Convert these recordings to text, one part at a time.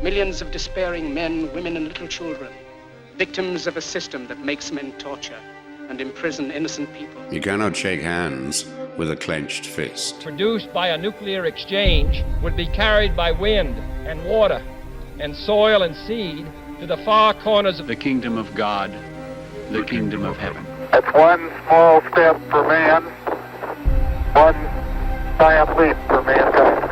Millions of despairing men, women, and little children, victims of a system that makes men torture and imprison innocent people. You cannot shake hands with a clenched fist. Produced by a nuclear exchange would be carried by wind and water and soil and seed to the far corners of the kingdom of God, the kingdom of heaven. It's one small step for man, one giant leap for mankind.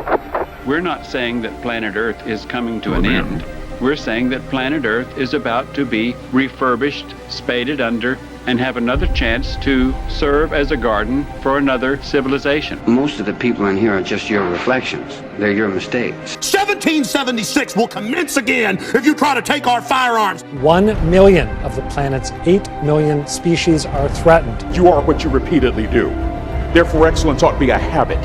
We're not saying that planet Earth is coming to an end. We're saying that planet Earth is about to be refurbished, spaded under, and have another chance to serve as a garden for another civilization. Most of the people in here are just your reflections. They're your mistakes. 1776 will commence again if you try to take our firearms. 1 million of the planet's 8 million species are threatened. You are what you repeatedly do. Therefore, excellence ought to be a habit,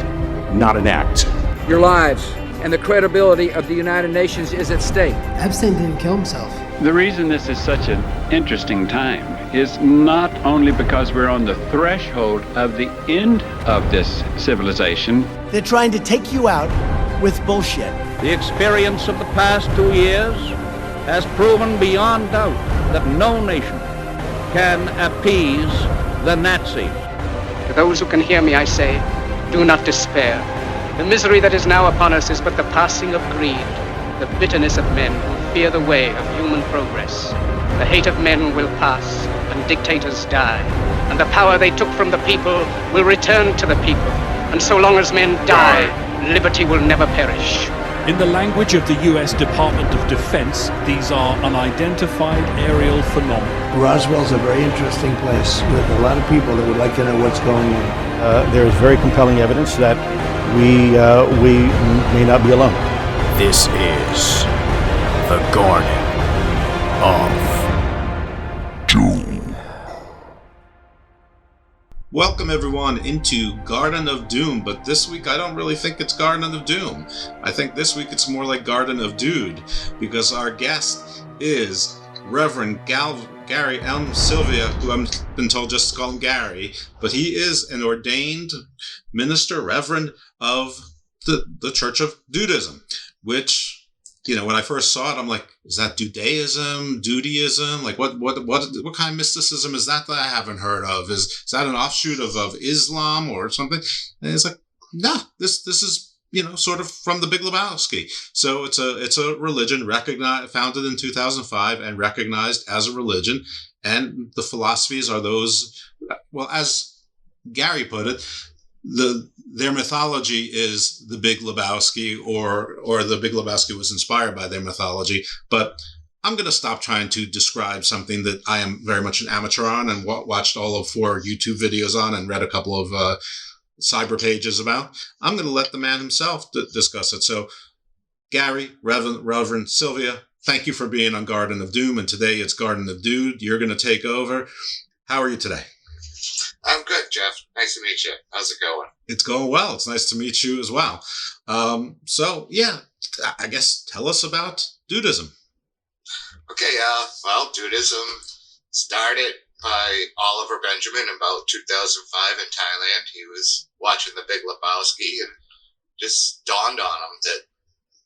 not an act. Your lives and the credibility of the United Nations is at stake. Epstein didn't kill himself. The reason this is such an interesting time is not only because we're on the threshold of the end of this civilization. They're trying to take you out with bullshit. The experience of the past 2 years has proven beyond doubt that no nation can appease the Nazis. To those who can hear me, I say, do not despair. The misery that is now upon us is but the passing of greed, the bitterness of men who fear the way of human progress. The hate of men will pass, and dictators die, and the power they took from the people will return to the people. And so long as men die, liberty will never perish. In the language of the U.S. Department of Defense, these are unidentified aerial phenomena. Roswell's a very interesting place with a lot of people that would like to know what's going on. There is very compelling evidence that we may not be alone. This is the Garden of Doom. Welcome everyone into Garden of Doom, but this week I don't really think it's Garden of Doom. I think this week it's more like Garden of Dude, because our guest is Reverend Gary M. Silvia, who I've been told just to call him Gary, but he is an ordained minister, reverend of the Church of Dudeism, which, you know, when I first saw it, I'm like, is that Dudeism? Like, what kind of mysticism is that I haven't heard of? Is that an offshoot of Islam or something? And it's like, no, this is, you know, sort of from the Big Lebowski. So it's a religion founded in 2005 and recognized as a religion, and the philosophies are those. Well, as Gary put it, their mythology is the Big Lebowski, or the Big Lebowski was inspired by their mythology. But I'm going to stop trying to describe something that I am very much an amateur on and watched all of 4 YouTube videos on and read a couple of cyber pages about. I'm going to let the man himself discuss it. So, Gary, Reverend Silvia, thank you for being on Garden of Doom, and today it's Garden of Dude. You're going to take over. How are you today? I'm good, Jeff. Nice to meet you. How's it going? It's going well. It's nice to meet you as well. So, yeah, I guess tell us about Dudeism. Okay, well, Dudeism started by Oliver Benjamin in about 2005 in Thailand. He was watching the Big Lebowski and just dawned on him that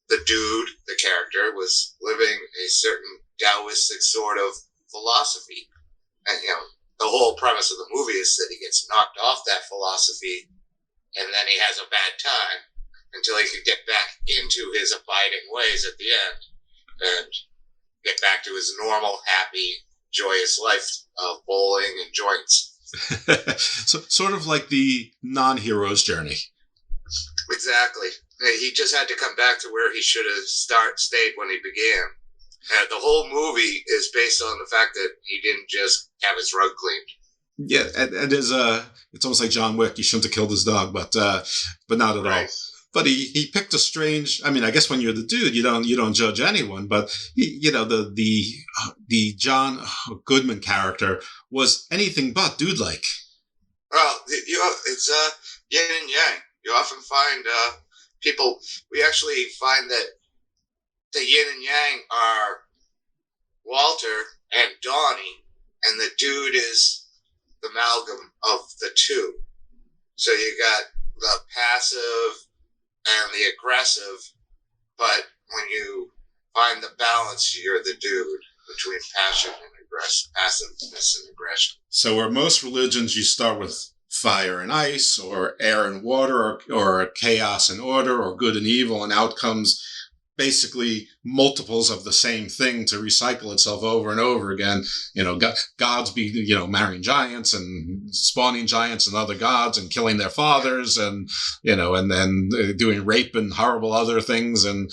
the dude, the character, was living a certain Taoistic sort of philosophy. And, you know, the whole premise of the movie is that he gets knocked off that philosophy and then he has a bad time until he can get back into his abiding ways at the end and get back to his normal, happy, joyous life of bowling and joints. So, sort of like the non-hero's journey. Exactly. He just had to come back to where he should have stayed when he began. The whole movie is based on the fact that he didn't just have his rug cleaned. Yeah, and it's almost like John Wick. He shouldn't have killed his dog, but not at all. But he picked a strange. I mean, I guess when you're the dude, you don't judge anyone. But the John Goodman character was anything but dude-like. Well, it's yin and yang. You often find people. We actually find that the yin and yang are Walter and Donnie, and the dude is the amalgam of the two. So you got the passive and the aggressive, but when you find find the balance, you're the dude, between passion and passiveness and aggression. So where most religions you start with fire and ice, or air and water, or chaos and order, or good and evil, and out comes basically multiples of the same thing to recycle itself over and over again. Gods be, marrying giants and spawning giants and other gods and killing their fathers and then doing rape and horrible other things and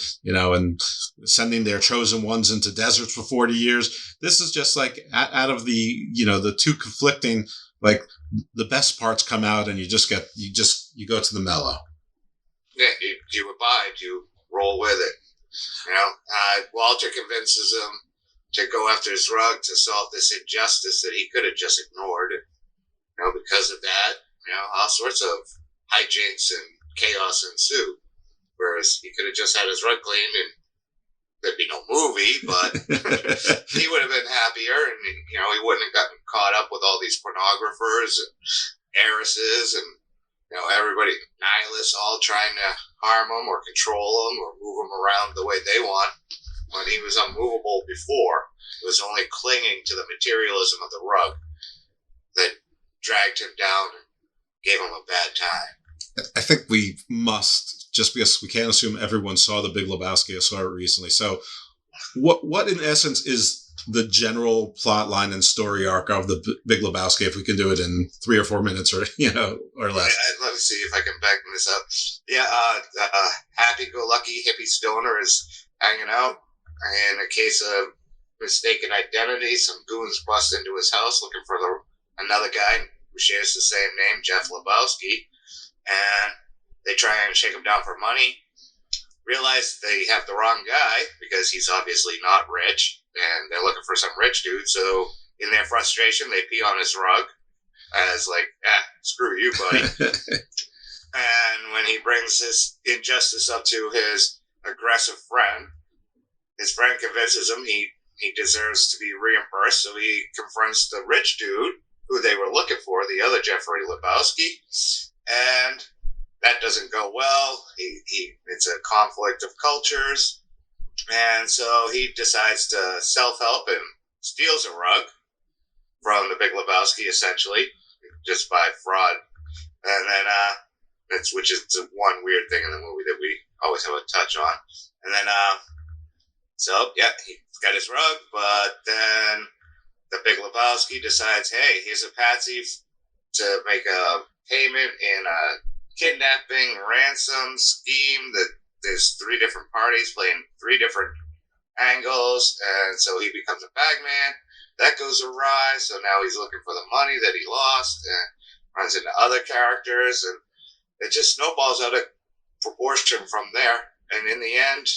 sending their chosen ones into deserts for 40 years. This is just like out of the, the two conflicting, like the best parts come out and you go to the mellow. Yeah, you abide, you roll with it. Walter convinces him to go after his rug to solve this injustice that he could have just ignored. Because of that, all sorts of hijinks and chaos ensue. Whereas he could have just had his rug cleaned and there'd be no movie, but he would have been happier, and he wouldn't have gotten caught up with all these pornographers and heiresses and everybody, nihilists, all trying to harm him or control him or move him around the way they want, when he was unmovable before. It was only clinging to the materialism of the rug that dragged him down and gave him a bad time. I think we must, just because we can't assume everyone saw The Big Lebowski or saw it recently. So what in essence is the general plot line and story arc of The Big Lebowski, if we can do it in 3 or 4 minutes or less? Let me see if I can back this up. Happy-go-lucky hippie stoner is hanging out. In a case of mistaken identity, some goons bust into his house looking for another guy who shares the same name, Jeff Lebowski, and they try and shake him down for money. Realize they have the wrong guy because he's obviously not rich, and they're looking for some rich dude. So in their frustration, they pee on his rug as like, screw you, buddy. And when he brings this injustice up to his aggressive friend, his friend convinces him he deserves to be reimbursed. So he confronts the rich dude who they were looking for, the other Jeffrey Lebowski, and that doesn't go well. It's a conflict of cultures. And so he decides to self-help and steals a rug from the Big Lebowski, essentially, just by fraud. And then, which is the one weird thing in the movie that we always have a touch on. And then, he's got his rug, but then the Big Lebowski decides, hey, here's a patsy to make a payment in a kidnapping ransom scheme that there's 3 different parties playing 3 different angles, and so he becomes a bagman. That goes awry, so now he's looking for the money that he lost and runs into other characters, and it just snowballs out of proportion from there. And in the end,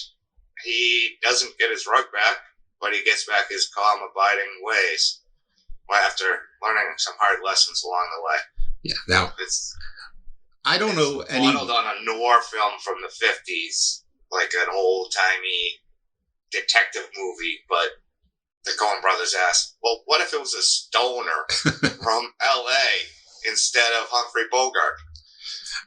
he doesn't get his rug back, but he gets back his calm, abiding ways after learning some hard lessons along the way. Yeah, now I don't know any modeled on a noir film from the 50s, like an old-timey detective movie, but the Coen brothers asked, well, what if it was a stoner from L.A. instead of Humphrey Bogart?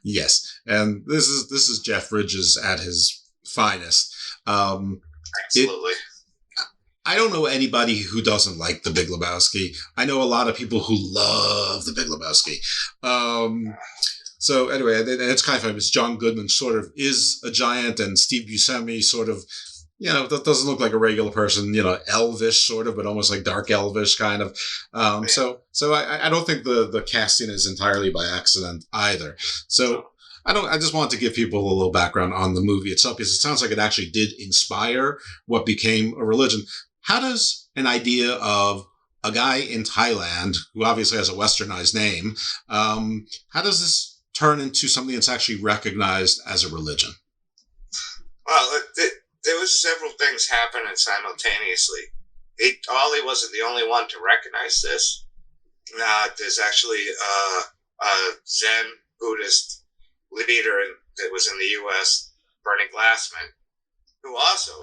Yes, and this is Jeff Bridges at his finest. Absolutely. I don't know anybody who doesn't like The Big Lebowski. I know a lot of people who love The Big Lebowski. So anyway, and it's kind of famous. John Goodman sort of is a giant, and Steve Buscemi sort of, that doesn't look like a regular person, elvish sort of, but almost like dark elvish kind of. So I don't think the casting is entirely by accident either. So I just wanted to give people a little background on the movie itself, because it sounds like it actually did inspire what became a religion. How does an idea of a guy in Thailand, who obviously has a westernized name, how does this turn into something that's actually recognized as a religion? Well, there was several things happening simultaneously. Ollie wasn't the only one to recognize this. There's actually a Zen Buddhist leader that was in the U.S., Bernie Glassman, who also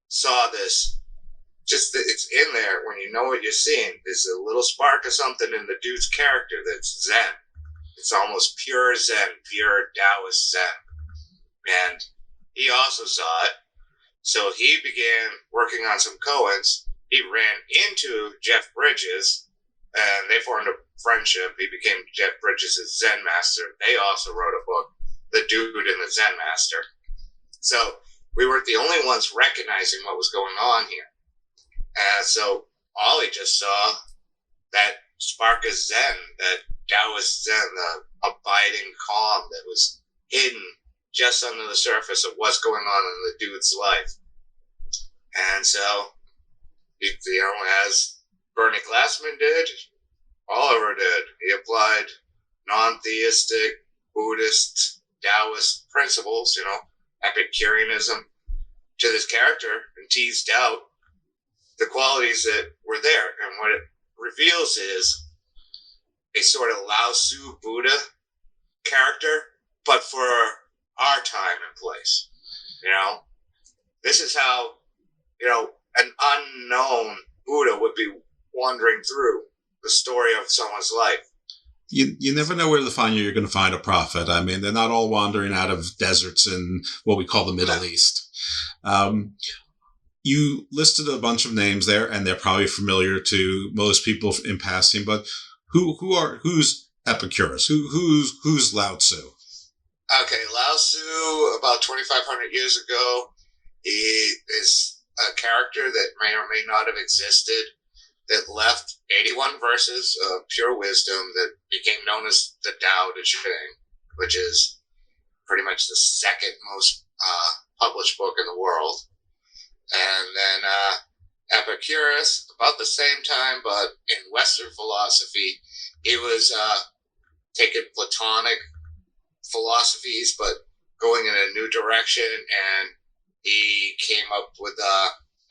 saw this. It's in there when you know what you're seeing. There's a little spark of something in the dude's character that's Zen. It's almost pure Zen, pure Taoist Zen. And he also saw it. So he began working on some koans. He ran into Jeff Bridges, and they formed a friendship. He became Jeff Bridges' Zen master. They also wrote a book, The Dude and the Zen Master. So we weren't the only ones recognizing what was going on here. So Ollie just saw that spark of Zen, that Taoist Zen, the abiding calm that was hidden just under the surface of what's going on in the dude's life. And so, as Bernie Glassman did, Oliver did. He applied non-theistic, Buddhist, Taoist principles, Epicureanism, to this character and teased out the qualities that were there. And what it reveals is a sort of Lao Tzu Buddha character, but for our time and place. This is how, an unknown Buddha would be wandering through the story of someone's life. You never know where you're going to find a prophet. I mean, they're not all wandering out of deserts in what we call the Middle East. You listed a bunch of names there, and they're probably familiar to most people in passing. But who's Epicurus? Who's Lao Tzu? Okay, Lao Tzu, about 2,500 years ago, he is a character that may or may not have existed, that left 81 verses of pure wisdom that became known as the Tao Te Ching, which is pretty much the second most published book in the world. And then Epicurus, about the same time, but in Western philosophy, he was taking Platonic philosophies, but going in a new direction, and he came up with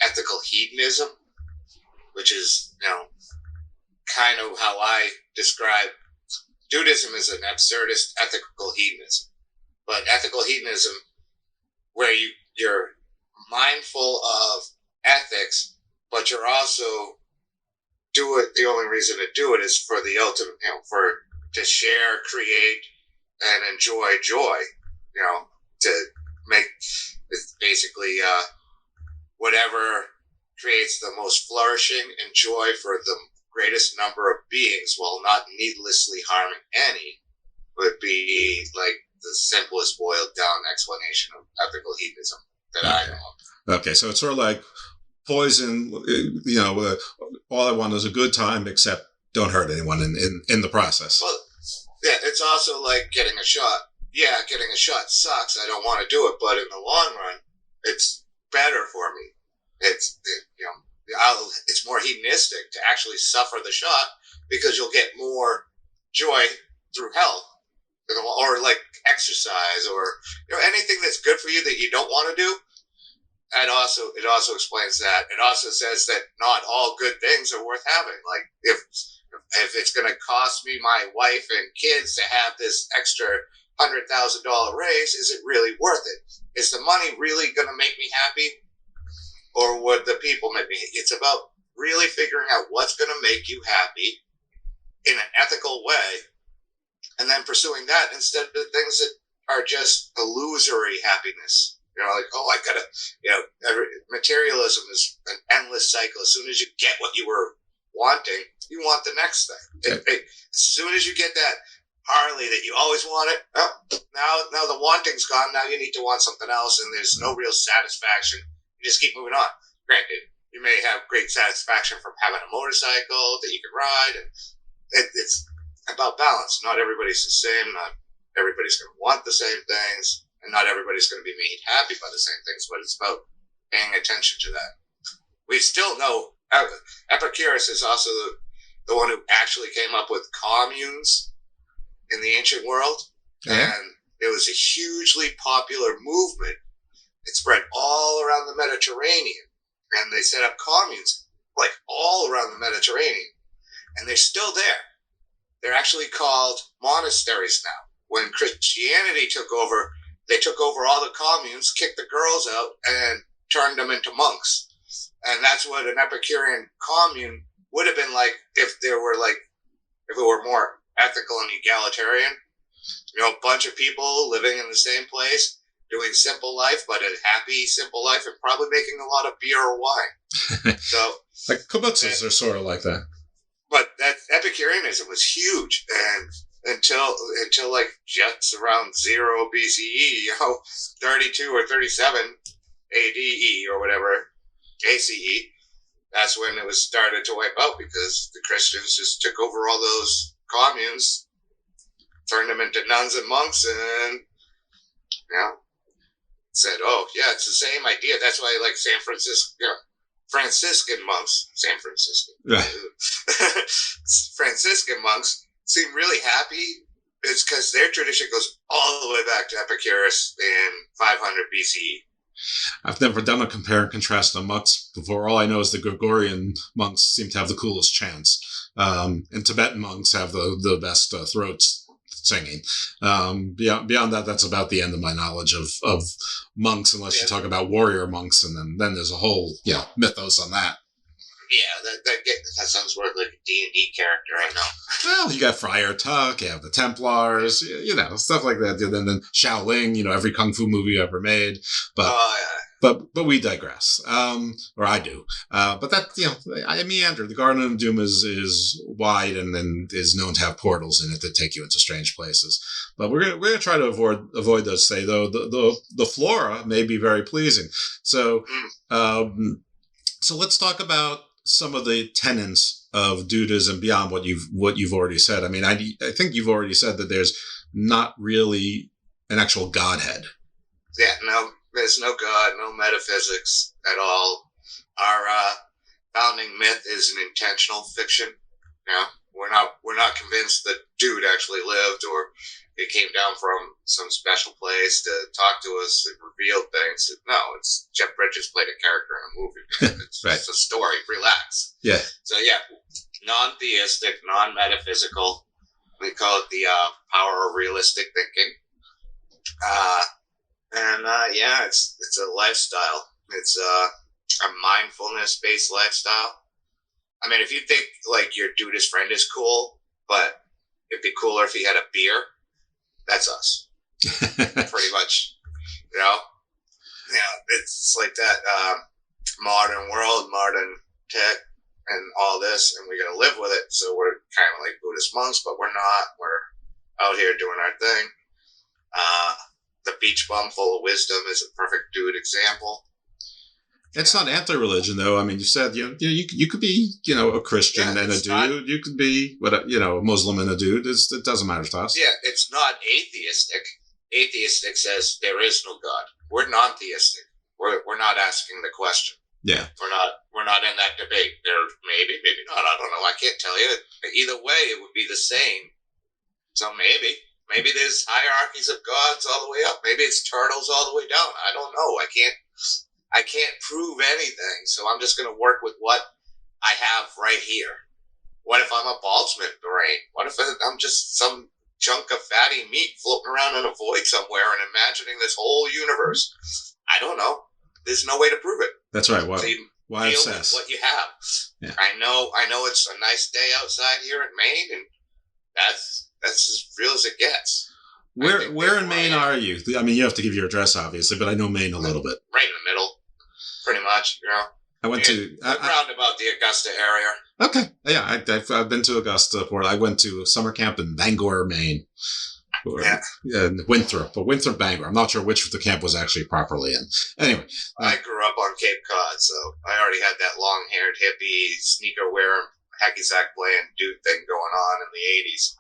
ethical hedonism, which is, kind of how I describe Dudeism as an absurdist ethical hedonism. But ethical hedonism, where you're mindful of ethics, but you're also do it. The only reason to do it is for the ultimate, to share, create, and enjoy joy. To make basically whatever creates the most flourishing and joy for the greatest number of beings while not needlessly harming any would be like the simplest boiled down explanation of ethical hedonism that I know of. Okay, so it's sort of like poison, all I want is a good time, except don't hurt anyone in the process. Well, yeah, it's also like getting a shot. Yeah, getting a shot sucks. I don't want to do it, but in the long run, it's better for me. It's more hedonistic to actually suffer the shot because you'll get more joy through health, or like exercise, or anything that's good for you that you don't want to do. And it also explains that. It also says that not all good things are worth having. Like if it's going to cost me my wife and kids to have this extra $100,000 raise, is it really worth it? Is the money really going to make me happy, or would the people make me? It's about really figuring out what's going to make you happy in an ethical way, and then pursuing that instead of the things that are just illusory happiness. I gotta, materialism is an endless cycle. As soon as you get what you were wanting, you want the next thing. As soon as you get that Harley that you always wanted, now the wanting's gone. Now you need to want something else, and there's no real satisfaction. You just keep moving on. Granted, you may have great satisfaction from having a motorcycle that you can ride, and it's about balance. Not everybody's the same. Not everybody's going to want the same things, and not everybody's going to be made happy by the same things. But it's about paying attention to that. We still know Epicurus is also the one who actually came up with communes in the ancient world, and it was a hugely popular movement. It spread all around the Mediterranean, and they set up communes like all around the Mediterranean, and they're still there. They're actually called monasteries now. When Christianity took over, they took over all the communes, kicked the girls out, and turned them into monks. And that's what an Epicurean commune would have been like if it were more ethical and egalitarian. A bunch of people living in the same place, doing simple life, but a happy, simple life, and probably making a lot of beer or wine. So, like kibbutzes are sort of like that. But that Epicureanism was huge, and until like just around 0 BCE, 32 or 37 ADE or whatever, ACE, that's when it was started to wipe out because the Christians just took over all those communes, turned them into nuns and monks, and said, "Oh yeah, it's the same idea." That's why I like San Francisco, Franciscan monks, San Francisco, right? Franciscan monks seem really happy. It's because their tradition goes all the way back to Epicurus in 500 BCE. I've never done a compare and contrast on monks before. All I know is the Gregorian monks seem to have the coolest chants, and Tibetan monks have the best throats singing. Beyond that, that's about the end of my knowledge of monks, unless you talk about warrior monks, and then there's a whole mythos on that. Yeah, that sounds more like a D&D character, I know. Well, you got Friar Tuck, you have the Templars, stuff like that. And then Shaolin, every kung fu movie ever made. But we digress, or I do. But that, I meander. The Garden of Doom is wide and then is known to have portals in it that take you into strange places. But we're gonna try to avoid those. Say though, the flora may be very pleasing. So let's talk about some of the tenets of Dudeism beyond what you've already said. I mean, I think you've already said that there's not really an actual Godhead. Yeah, no, there's no God, no metaphysics at all. Our founding myth is an intentional fiction. We're not convinced that Dude actually lived or it came down from some special place to talk to us and reveal things. No, it's Jeff Bridges played a character in a movie. It's right. Just a story. Relax. Yeah. So non-theistic, non-metaphysical. We call it the power of realistic thinking. It's a lifestyle. It's a mindfulness-based lifestyle. I mean, if you think like your Dudeist friend is cool, but it'd be cooler if he had a beer, that's us. Pretty much. It's like that modern world, modern tech, and all this, and we got to live with it. So we're kind of like Buddhist monks, but we're not. We're out here doing our thing. The beach bum full of wisdom is a perfect Dude example. It's not anti-religion, though. I mean, you said you could be a Christian and a dude. You could be a Muslim and a dude. It doesn't matter to us. Yeah, it's not atheistic. Atheistic says there is no God. We're non-theistic. We're not asking the question. Yeah, we're not in that debate. There maybe not. I don't know. I can't tell you. Either way, it would be the same. So maybe there's hierarchies of gods all the way up. Maybe it's turtles all the way down. I don't know. I can't prove anything, so I'm just going to work with what I have right here. What if I'm a Boltzmann brain? What if I'm just some chunk of fatty meat floating around in a void somewhere and imagining this whole universe? I don't know. There's no way to prove it. That's right. Why obsess? What you have. Yeah. I know it's a nice day outside here in Maine, and that's as real as it gets. Where in Maine are you? I mean, you have to give your address, obviously, but I know Maine a little bit. Right in the middle. Pretty much, I went to around about the Augusta area. Okay, yeah, I've been to Augusta. I went to summer camp in Bangor, Maine. Winthrop Bangor. I'm not sure which the camp was actually properly in. Anyway, I grew up on Cape Cod, so I already had that long-haired hippie sneaker wearing hacky sack playing dude thing going on in the '80s.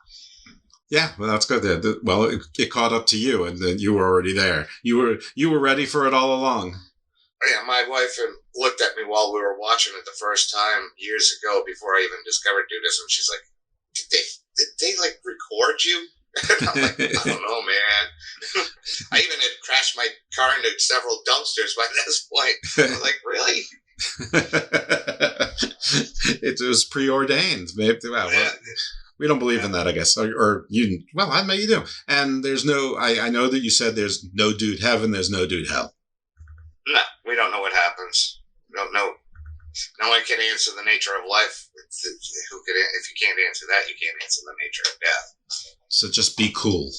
Yeah, well, that's good. Well, it caught up to you, and then you were already there. You were ready for it all along. Yeah, my wife looked at me while we were watching it the first time years ago before I even discovered Dudeism. She's like, did they like record you? And I'm like, I don't know, man. I even had crashed my car into several dumpsters by this point. I was like, really? It was preordained. Maybe. Well, we don't believe in that, I guess. Or you? Well, I know you do. And there's no. I know that you said there's no dude heaven. There's no dude hell. No, we don't know what happens. We don't know. No one can answer the nature of life. If you can't answer that, you can't answer the nature of death. So just be cool.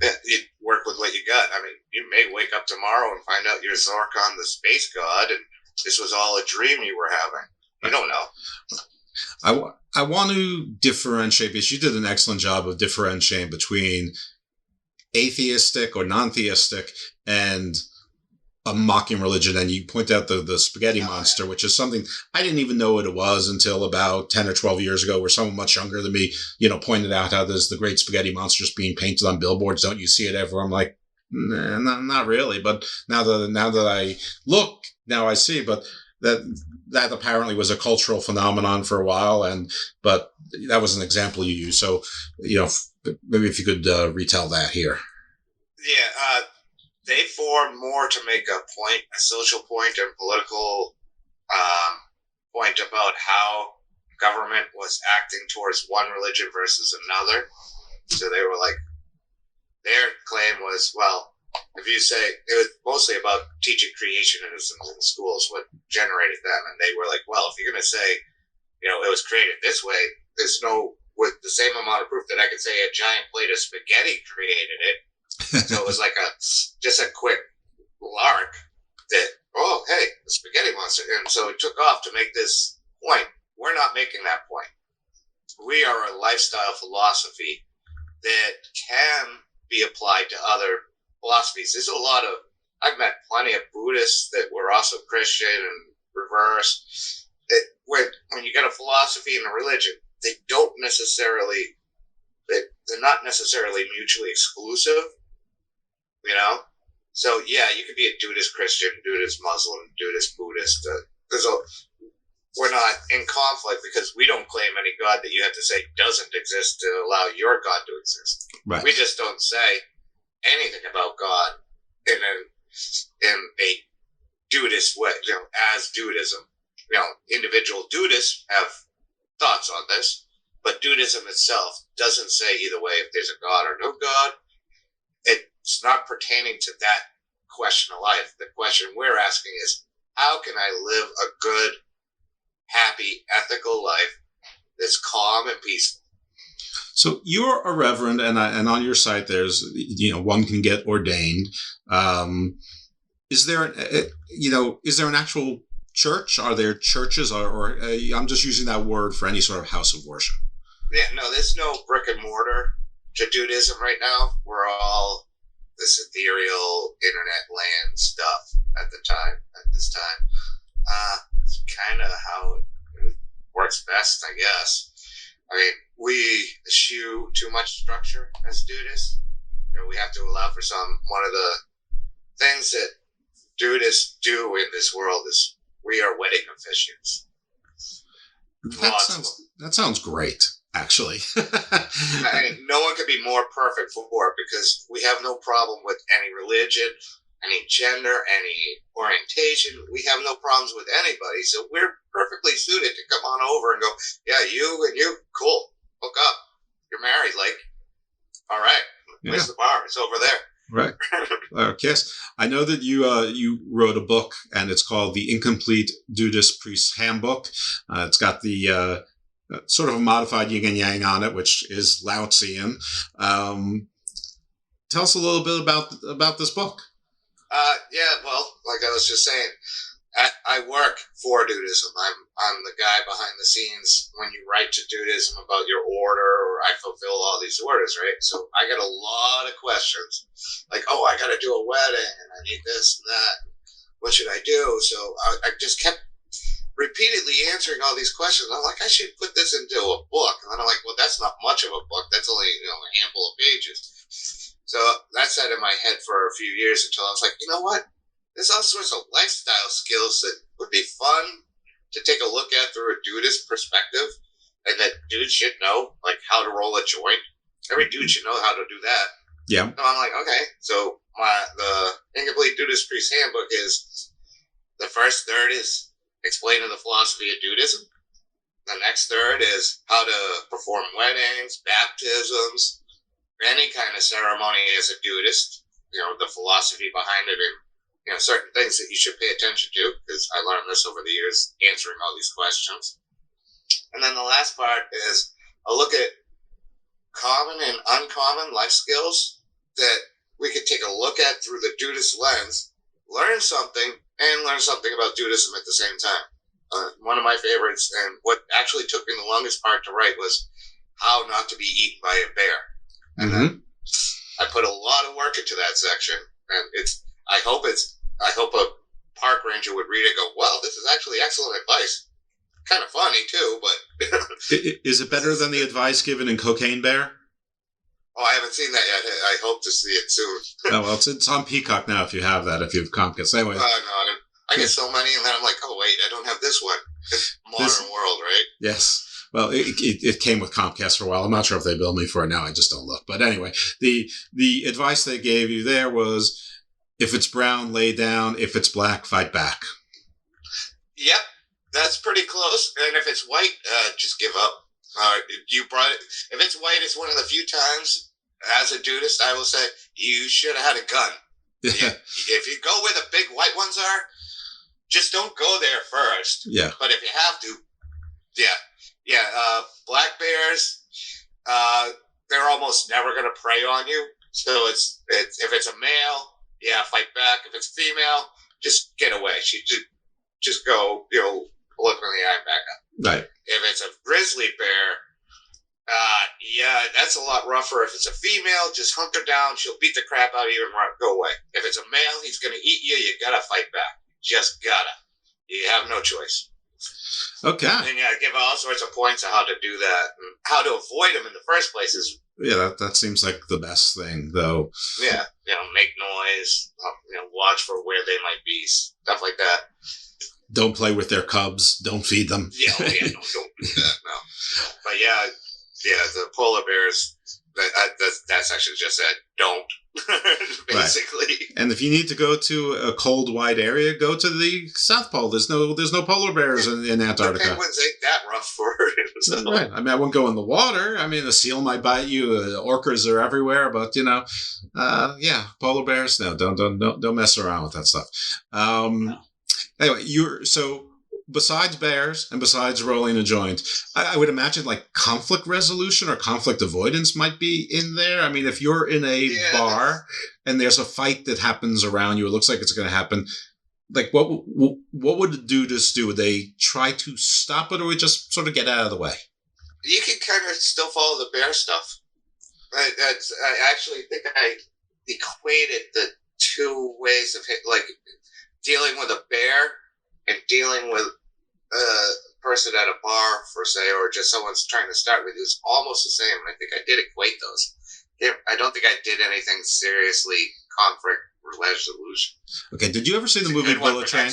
You work with what you got. I mean, you may wake up tomorrow and find out you're Zorkon the space god, and this was all a dream you were having. You don't know. I want to differentiate, because you did an excellent job of differentiating between atheistic or non-theistic and a mocking religion. And you point out the spaghetti monster, which is something I didn't even know what it was until about 10 or 12 years ago, where someone much younger than me, pointed out how there's the great spaghetti monsters being painted on billboards. Don't you see it everywhere? I'm like, nah, not really. But now that I look, now I see. But that apparently was a cultural phenomenon for a while, but that was an example you used. So, maybe if you could retell that here. Yeah, they formed more to make a point, a social point and political point about how government was acting towards one religion versus another. So they were like, their claim was, well, if you say, it was mostly about teaching creationism in schools, what generated them. And they were like, well, if you're going to say, it was created this way, there's with the same amount of proof that I could say a giant plate of spaghetti created it. So it was like just a quick lark that, oh, hey, the spaghetti monster. And so it took off to make this point. We're not making that point. We are a lifestyle philosophy that can be applied to other philosophies. There's I've met plenty of Buddhists that were also Christian and reverse. When you get a philosophy and a religion, they're not necessarily mutually exclusive, So yeah, you could be a Dudeist Christian, Dudeist Muslim, Dudeist Buddhist. We're not in conflict because we don't claim any God that you have to say doesn't exist to allow your God to exist. Right. We just don't say anything about God in a Dudeist way, as Dudeism. Individual Dudists have thoughts on this, but Dudeism itself doesn't say either way if there's a God or no God. It's not pertaining to that question of life. The question we're asking is, how can I live a good, happy, ethical life that's calm and peaceful? So you're a reverend, and on your site there's, one can get ordained. Is there an actual church? Are there churches, or I'm just using that word for any sort of house of worship? Yeah, no, there's no brick and mortar to Dudeism right now. We're all this ethereal internet land stuff at this time. It's kind of how it works best, I guess. I mean, we eschew too much structure as Dudists. We have to allow for one of the things that Dudists do in this world is we are wedding officiants. That sounds great, actually. I mean, no one could be more perfect for it because we have no problem with any religion, any gender, any orientation. We have no problems with anybody. So we're perfectly suited to come on over and go, yeah, you and you, cool, hook up. You're married, all right, where's the bar? It's over there. Right. Yes. I know that you wrote a book, and it's called The Incomplete Dudist Priest's Handbook. It's got the sort of a modified yin and yang on it, which is Laotzian. Tell us a little bit about this book. Yeah, well, like I was just saying, I work for Dudeism. I'm the guy behind the scenes when you write to Dudeism about your order, or I fulfill all these orders, right? So I get a lot of questions, like, oh, I got to do a wedding, and I need this and that. What should I do? So I just kept repeatedly answering all these questions. I'm like, I should put this into a book. And then I'm like, well, that's not much of a book. That's only a handful of pages. So that sat in my head for a few years until I was like, you know what? There's all sorts of lifestyle skills that would be fun to take a look at through a Dudist perspective, and that dudes should know, like how to roll a joint. Every dude should know how to do that. Yeah. So I'm like, okay. So the Incomplete Dudist Priest Handbook is, the first third is explaining the philosophy of Dudeism. The next third is how to perform weddings, baptisms, any kind of ceremony as a Dudist. The philosophy behind it, and certain things that you should pay attention to, because I learned this over the years answering all these questions. And then the last part is a look at common and uncommon life skills that we could take a look at through the Dudeist lens, learn something about Dudeism at the same time. One of my favorites, and what actually took me the longest part to write, was how not to be eaten by a bear. And then I put a lot of work into that section, and I hope a park ranger would read it and go, well, this is actually excellent advice. Kind of funny too, but Is it better than the advice given in Cocaine Bear? Oh, I haven't seen that yet. I hope to see it soon. Oh, well, it's on Peacock now if you have that, if you have Comcast. Anyway. No, I get so many, and then I'm like, oh, wait, I don't have this one. It's Modern World, right? Yes. Well, it came with Comcast for a while. I'm not sure if they bill me for it now. I just don't look. But anyway, the advice they gave you there was, if it's brown, lay down. If it's black, fight back. Yep, that's pretty close. And if it's white, just give up. If it's white, it's one of the few times, as a Dudeist, I will say, you should have had a gun. Yeah. If you go where the big white ones are, just don't go there first. Yeah. But if you have to, black bears, they're almost never going to prey on you. So it's if it's a male, fight back. If it's female, just get away. Just go, look in the eye and back up. Right. If it's a grizzly bear, that's a lot rougher. If it's a female, just hunker down. She'll beat the crap out of you and go away. If it's a male, he's going to eat you. You got to fight back. Just gotta. You have no choice. Okay. And give all sorts of points on how to do that and how to avoid them in the first place. That seems like the best thing, though. Yeah. Make noise. Watch for where they might be. Stuff like that. Don't play with their cubs. Don't feed them. No, don't do that. No. But the polar bears. That section just said don't. Basically. Right. And if you need to go to a cold, wide area, go to the South Pole. There's no polar bears in Antarctica. The penguins ain't that rough for it. So. Right. I mean, I wouldn't go in the water. I mean, a seal might bite you. Orcas are everywhere, but polar bears. No, don't mess around with that stuff. Anyway, besides bears and besides rolling a joint, I would imagine like conflict resolution or conflict avoidance might be in there. I mean, if you're in a bar and there's a fight that happens around you, it looks like it's going to happen. Like, what would the Dudists do? Would they try to stop it, or would they just sort of get out of the way? You can kind of still follow the bear stuff. I actually think I equated the two ways of dealing with a bear and dealing with a person at a bar, for say, or just someone's trying to start with you is almost the same. I think I did equate those. I don't think I did anything seriously conflict resolution. Okay, did you ever see the movie Bullet Train?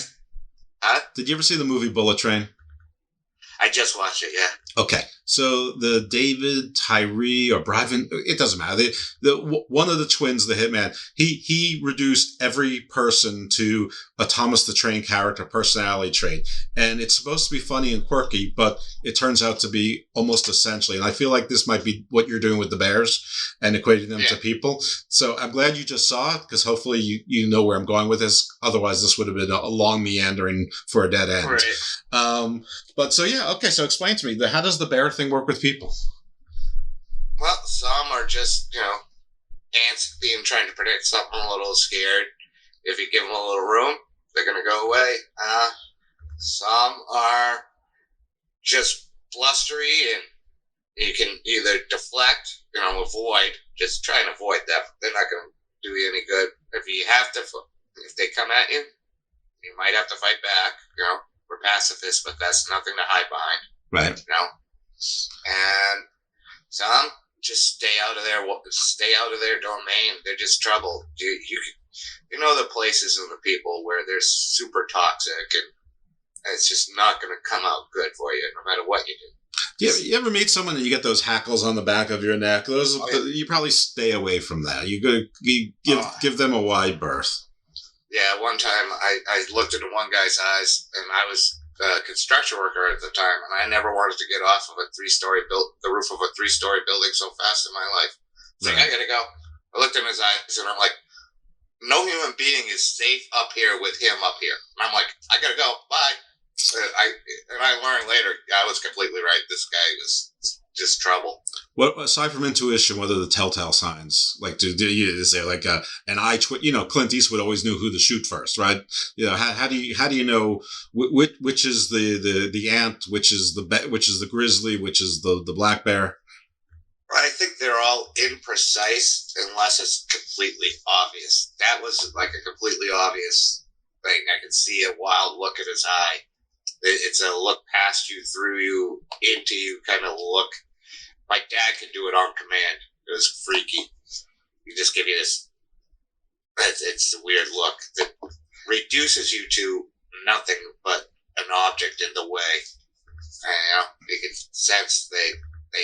Huh? Did you ever see the movie Bullet Train? I just watched it, yeah. Okay, so the David Tyree or Bryven, it doesn't matter. One of the twins, the hitman, he reduced every person to a Thomas the Train character personality trait, and it's supposed to be funny and quirky, but it turns out to be almost essentially. And I feel like this might be what you're doing with the bears and equating them to people. So I'm glad you just saw it, because hopefully you know where I'm going with this. Otherwise, this would have been a long meandering for a dead end. Right. But so okay. So explain to me, how does the bear thing work with people? Well, some are just, ants trying to predict something, a little scared. If you give them a little room, they're going to go away. Some are just blustery, and you can either deflect, avoid, just try and avoid them. They're not going to do you any good. If they come at you, you might have to fight back, We're pacifists, but that's nothing to hide behind. Right. And some just stay out of their domain. They're just trouble. You know the places and the people where they're super toxic, and it's just not going to come out good for you, no matter what you do. You ever meet someone and you get those hackles on the back of your neck? You probably stay away from that. You give them a wide berth. Yeah, one time I looked into one guy's eyes, and I was a construction worker at the time, and I never wanted to get off of the roof of a 3-story building so fast in my life. It's like, I gotta go. I looked in his eyes, and I'm like, no human being is safe up here with him up here. And I'm like, I gotta go. Bye. And I learned later, I was completely right. This guy was just trouble. What aside from intuition, what are the telltale signs? Like, is there like an eye twitch? You know, Clint Eastwood always knew who to shoot first, right? You know, how do you know which is the ant, which is the grizzly, which is the black bear? I think they're all imprecise unless it's completely obvious. That was like a completely obvious thing. I could see a wild look in his eye. It's a look past you, through you, into you kind of look. My dad could do it on command. It was freaky. He just give you this. It's a weird look that reduces you to nothing but an object in the way. And, you can sense they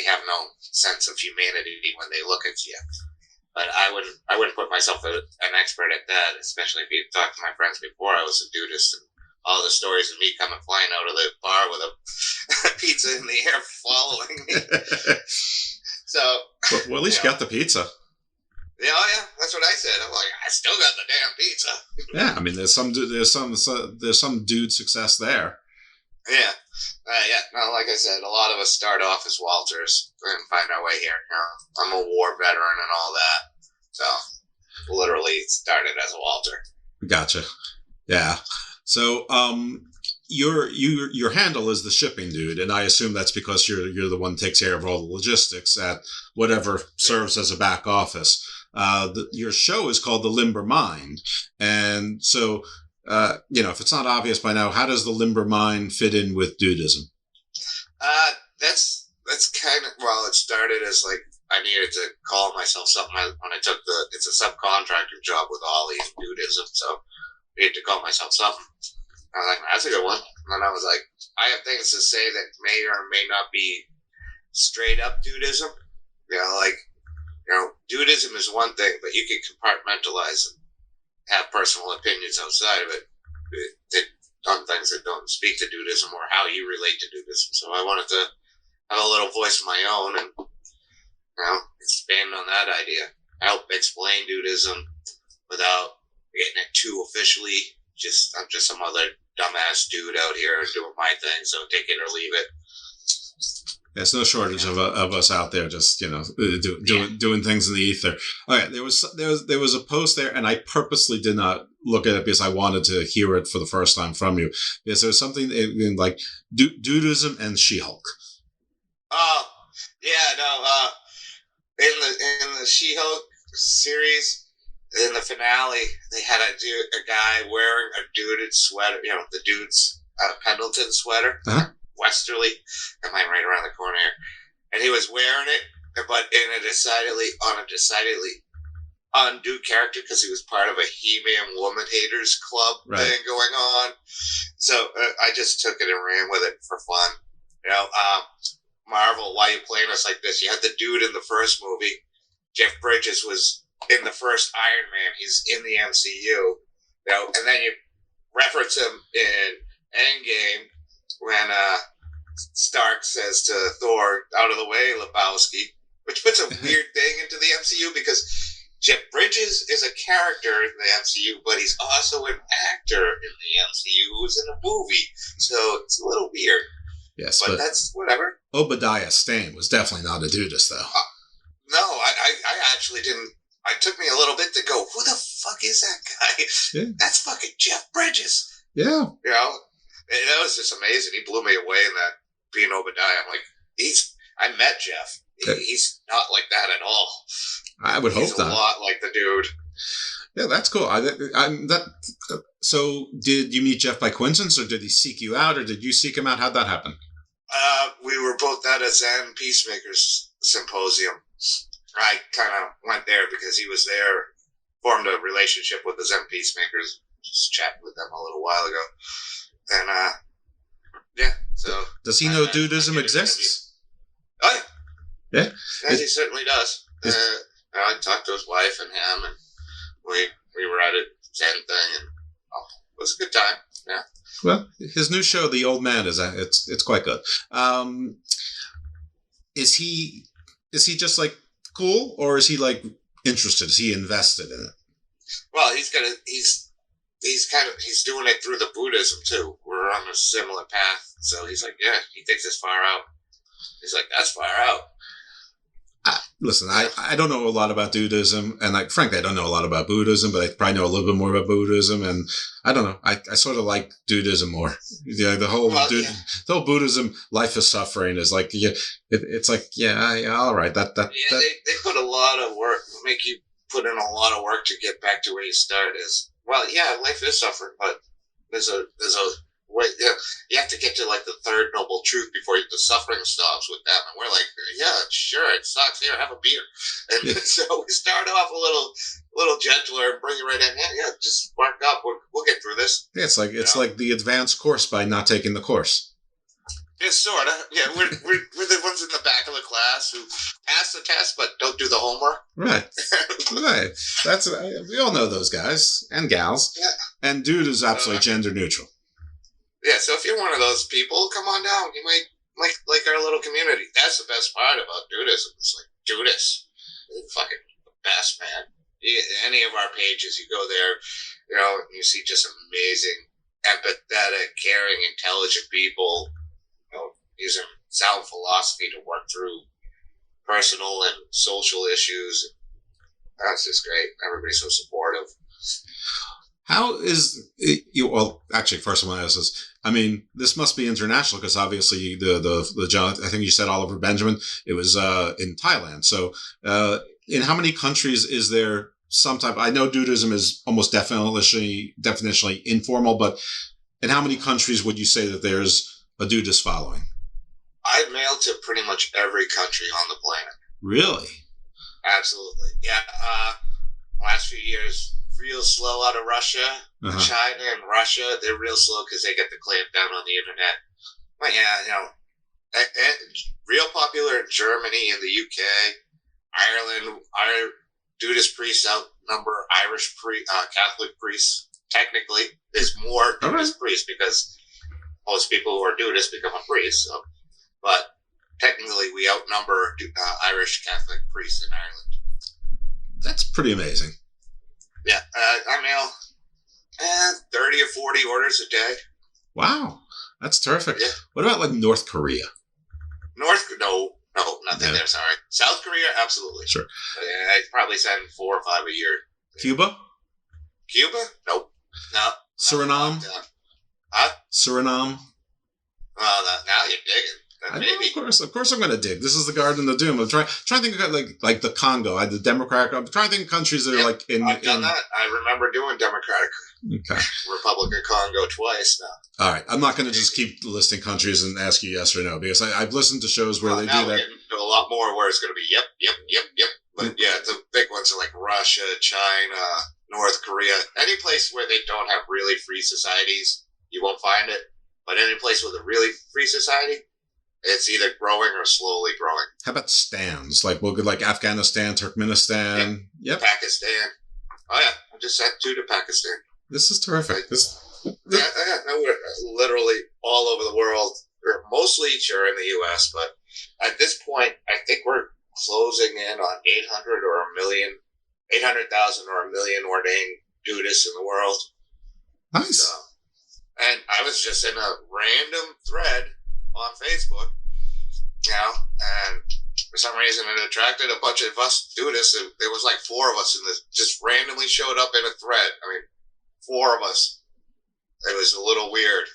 have no sense of humanity when they look at you. But I wouldn't put myself as an expert at that, especially if you talked to my friends before I was a Dudeist, and all the stories of me coming flying out of the bar with a pizza in the air following me. So, well, at least you got the pizza. Yeah, oh yeah, that's what I said. I'm like, I still got the damn pizza. Yeah, I mean, there's some dude success there. Yeah. No, like I said, a lot of us start off as Walters and find our way here. You know, I'm a war veteran and all that, so literally started as a Walter. Gotcha. Yeah. So, your handle is the shipping dude, and I assume that's because you're the one who takes care of all the logistics at whatever serves as a back office. Your show is called The Limber Mind, and so. If it's not obvious by now, how does the limber mind fit in with Dudeism? That's kind of, well, it started as like I needed to call myself something when I took it's a subcontractor job with Ollie and Dudeism, so I needed to call myself something. I was like, that's a good one. And then I was like, I have things to say that may or may not be straight up Dudeism. Dudeism is one thing, but you can compartmentalize and have personal opinions outside of it on things that don't speak to Dudeism or how you relate to Dudeism. So I wanted to have a little voice of my own and expand on that idea. Help explain Dudeism without getting it too officially. I'm just some other dumbass dude out here doing my thing, so take it or leave it. There's no shortage of us out there just doing things in the ether. All right, there was a post there, and I purposely did not look at it because I wanted to hear it for the first time from you. Because there was something in like Dudeism and She-Hulk. Oh yeah, no. In the She-Hulk series, in the finale, they had a guy wearing a duded sweater. You know, the dude's Pendleton sweater. Uh-huh. Westerly, am I right around the corner here? And he was wearing it, but in a decidedly undue character because he was part of a He-Man Woman Haters Club thing going on. So I just took it and ran with it for fun. Marvel, why are you playing us like this? You had the dude in the first movie. Jeff Bridges was in the first Iron Man. He's in the MCU. And then you reference him in Endgame when Stark says to Thor, out of the way, Lebowski, which puts a weird thing into the MCU because Jeff Bridges is a character in the MCU, but he's also an actor in the MCU who's in a movie. So it's a little weird. Yes, but that's whatever. Obadiah Stane was definitely not a Dudeist, though. No, I actually didn't. It took me a little bit to go, who the fuck is that guy? Yeah. That's fucking Jeff Bridges. Yeah. That was just amazing. He blew me away in that being Obadiah. I'm like, I met Jeff. He's not like that at all. I would hope He's not. a lot like the dude. Yeah, that's cool. So did you meet Jeff by coincidence, or did he seek you out, or did you seek him out? How'd that happen? We were both at a Zen Peacemakers symposium. I kind of went there because he was there, formed a relationship with the Zen Peacemakers, just chatted with them a little while ago. And, so... Does he know Dudeism exists? Oh, yeah. Yeah? Yes, he certainly does. I talked to his wife and him, and we were at a Zen thing, and it was a good time. Yeah. Well, his new show, The Old Man, it's quite good. Is he just like cool, or is he like interested? Is he invested in it? Well, he's doing it through the Buddhism too. We're on a similar path, so he's like, yeah, he thinks it's far out. He's like, that's far out. Listen, I don't know a lot about Dudeism, and frankly, I don't know a lot about Buddhism, but I probably know a little bit more about Buddhism, and I don't know. I sort of like Dudeism more. Yeah, the whole Buddhism, life is suffering, is like, it's like, all right, that. They put a lot of work, make you put in a lot of work to get back to where you started. Life is suffering, but there's a way. You have to get to like the third noble truth before the suffering stops with them. And we're like, yeah, sure, it sucks. Here, have a beer. And so we start off a little gentler and bring it right in. Yeah, just work up. We'll get through this. Yeah, it's like the advanced course by not taking the course. Yeah, sort of. Yeah, we're the ones in the back of the class who pass the test but don't do the homework. Right. Right. That's we all know those guys and gals. Yeah. And Dude is absolutely gender neutral. Yeah, so if you're one of those people, come on down. You might like our little community. That's the best part about Dudeism. It's like, Dudists, they're fucking the best, man. Any of our pages, you go there, you see just amazing, empathetic, caring, intelligent people, using sound philosophy to work through personal and social issues. That's just great. Everybody's so supportive. How is it, well, actually, first I want to ask this. I mean, this must be international because obviously the John, I think you said Oliver Benjamin, it was in Thailand. So in how many countries is there some type, I know Dudeism is almost definitionally informal, but in how many countries would you say that there's a Dudeist following? I've mailed to pretty much every country on the planet. Really? Absolutely. Yeah. Last few years, real slow out of Russia. China and Russia, they're real slow because they get the clamp down on the internet. But and real popular in Germany and the UK, Ireland. Our Dudeist priests outnumber Irish Catholic priests. Technically, there's more Dudeist priests because most people who are Dudists become a priest. So, but technically, we outnumber Irish Catholic priests in Ireland. That's pretty amazing. Yeah, I mail 30 or 40 orders a day. Wow, that's terrific. Yeah. What about like North Korea? No, nothing there. Sorry. South Korea, absolutely. Sure. I probably send 4 or 5 a year. Cuba? Nope. No. Suriname? Suriname? Well, now you're digging. Maybe. Of course, I'm going to dig. This is the Garden of Doom. I'm trying to think of like the Congo. I'm trying to think of countries that are like in. I've done that. I remember doing Democratic Republic of Congo twice now. All right, I'm not going to just keep listing countries and ask you yes or no because I've listened to shows where they do that. A lot more where it's going to be yep. But yeah, the big ones are like Russia, China, North Korea. Any place where they don't have really free societies, you won't find it. But any place with a really free society, it's either growing or slowly growing. How about stands? Like Afghanistan, Turkmenistan? Yep. Pakistan. Oh yeah, I just sent 2 to Pakistan. This is terrific. No, we're literally all over the world. We're mostly sure in the U.S., but at this point, I think we're closing in on 800,000 or a million ordained Dudists in the world. Nice. So, and I was just in a random thread on Facebook, and for some reason it attracted a bunch of us Dudists. There was like 4 of us, and just randomly showed up in a thread. I mean, 4 of us. It was a little weird.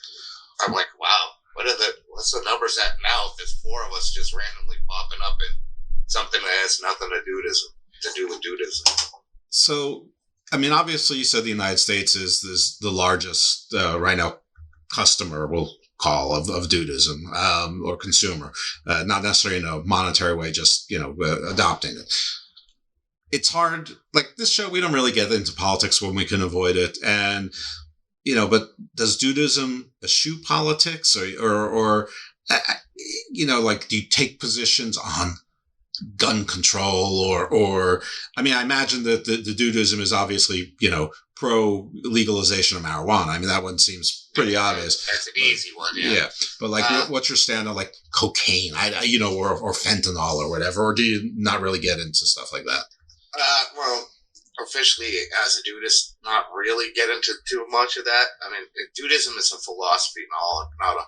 I'm like, wow, what's the numbers at now if there's 4 of us just randomly popping up in something that has nothing to do with Dudeism? So, I mean, obviously you said the United States is the largest right now customer, we'll call, of Dudeism or consumer, not necessarily in a monetary way, just, adopting it. It's hard, like this show, we don't really get into politics when we can avoid it. And, but does Dudeism eschew politics or like, do you take positions on gun control or I mean, I imagine that the Dudeism is obviously, pro legalization of marijuana. I mean, that one seems pretty obvious. That's an easy one, yeah. But like, what's your stand on like cocaine, or fentanyl or whatever, or do you not really get into stuff like that? Well, officially as a Dudeist, not really get into too much of that. I mean, Dudeism is a philosophy, not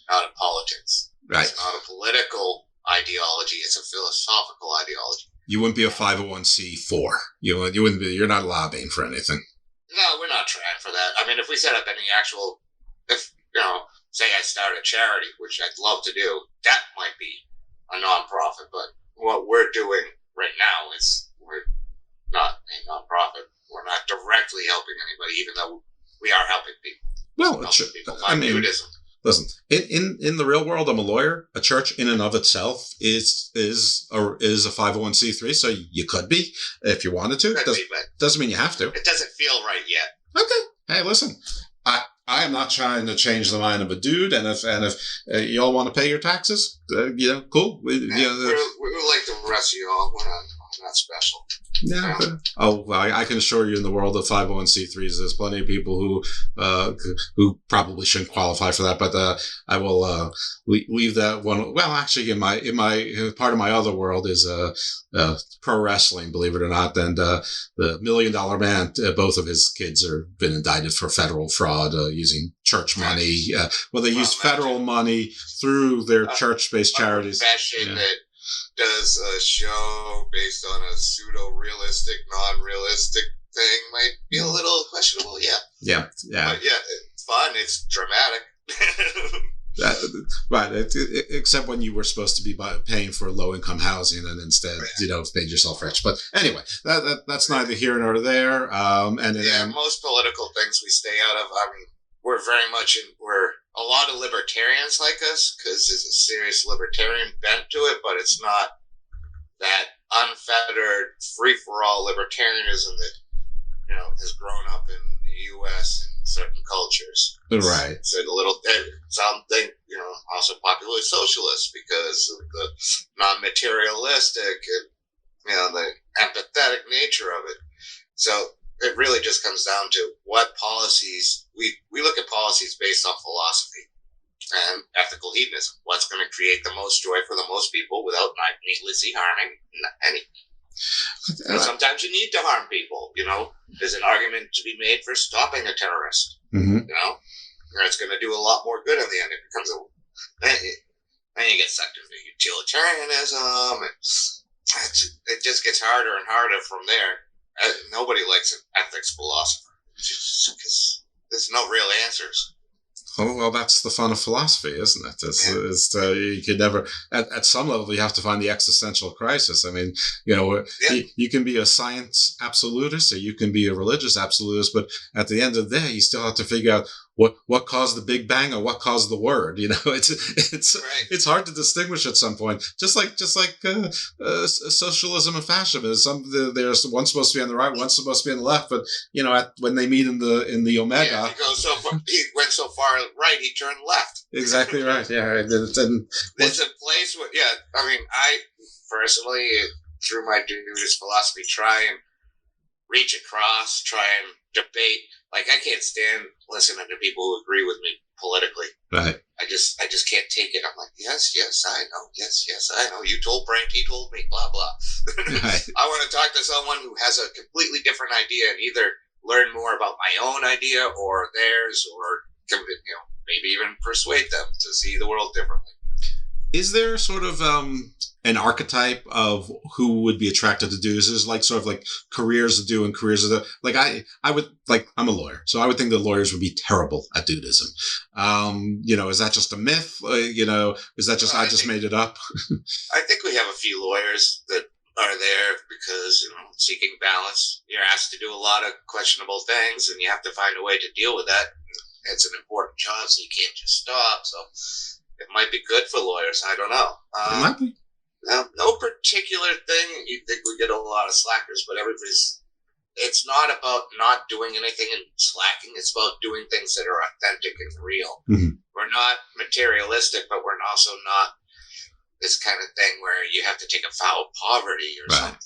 a politics. Right. It's not a political ideology. It's a philosophical ideology. You wouldn't be a 501c4. You wouldn't be. You're not lobbying for anything. No, we're not trying for that. I mean, if we set up any actual, say I start a charity, which I'd love to do, that might be a nonprofit. But what we're doing right now is we're not a nonprofit. We're not directly helping anybody, even though we are helping people. Well, people find Dudeism. Listen, in the real world, I'm a lawyer. A church in and of itself is a 501c3, so you could be if you wanted to. Doesn't mean you have to. It doesn't feel right yet. Okay. Hey, listen, I am not trying to change the mind of a dude, and if y'all want to pay your taxes, cool. We're like the rest of y'all. We're not special. Yeah. I can assure you, in the world of 501c3s, there's plenty of people who probably shouldn't qualify for that. But I will leave that one. Well, actually, in my part of my other world is pro wrestling, believe it or not. And the $1 Million Man, both of his kids are been indicted for federal fraud using church money. They used federal money through their church-based charities. That does a show based on a pseudo-realistic, non-realistic thing might be a little questionable, yeah. Yeah. But yeah, it's fun, it's dramatic. Right, except when you were supposed to be paying for low-income housing and instead, made yourself rich. But anyway, that's neither here nor there. Most political things we stay out of. I mean, we're very much we're a lot of libertarians like us, because there's a serious libertarian bent to it, but it's not that unfettered, free-for-all libertarianism that has grown up in the U.S. and certain cultures. Right. It's a little something, also popular socialist because of the non-materialistic and the empathetic nature of it. So it really just comes down to what policies we look at policies based on philosophy and ethical hedonism. What's going to create the most joy for the most people without needlessly harming anything. And sometimes you need to harm people. There's an argument to be made for stopping a terrorist. Mm-hmm. It's going to do a lot more good in the end. It becomes then you get sucked into utilitarianism, and it just gets harder and harder from there. Nobody likes an ethics philosopher because there's no real answers. Oh, well, that's the fun of philosophy, isn't it? You could never, at some level, you have to find the existential crisis. I mean, you can be a science absolutist or you can be a religious absolutist, but at the end of the day, you still have to figure out what caused the Big Bang or what caused the word. It's hard to distinguish at some point. Just like socialism and fascism. There's one's supposed to be on the right, one's supposed to be on the left. But when they meet in the omega, he went so far right, he turned left. Exactly right. Yeah, right. There's a place where I personally, through my Dudeist philosophy, try and reach across, try and debate. Like, I can't stand listening to people who agree with me politically. Right. I just can't take it. I'm like, yes, I know. Yes, I know. You told Brent, he told me, blah, blah. Right. I want to talk to someone who has a completely different idea and either learn more about my own idea or theirs, or maybe even persuade them to see the world differently. Is there sort of an archetype of who would be attracted to Dudeism? Is like sort of like careers to do and careers to do? Like I would, like, I'm a lawyer, so I would think that lawyers would be terrible at Dudeism. Is that just a myth? Is that just I just made it up? I think we have a few lawyers that are there because seeking balance. You're asked to do a lot of questionable things, and you have to find a way to deal with that. It's an important job, so you can't just stop. So it might be good for lawyers. I don't know. It might be. No particular thing. You think we get a lot of slackers, but it's not about not doing anything and slacking. It's about doing things that are authentic and real. Mm-hmm. We're not materialistic, but we're also not this kind of thing where you have to take a vow of poverty or something.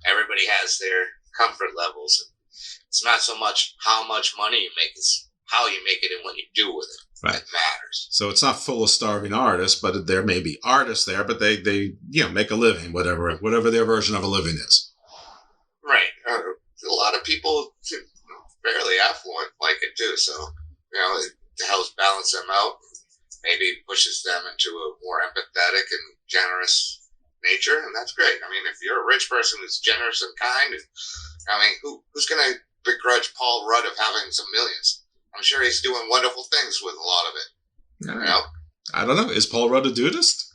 Everybody has their comfort levels. It's not so much how much money you make, it's how you make it and what you do with it. Right. That matters. So it's not full of starving artists, but there may be artists there, but they make a living, whatever their version of a living is. Right. A lot of people fairly affluent like it too, so it helps balance them out. maybe pushes them into a more empathetic and generous nature, and that's great. I mean, if you're a rich person who's generous and kind, who's going to begrudge Paul Rudd of having some millions? I'm sure he's doing wonderful things with a lot of it. You know? I don't know. Is Paul Rudd a Dudist?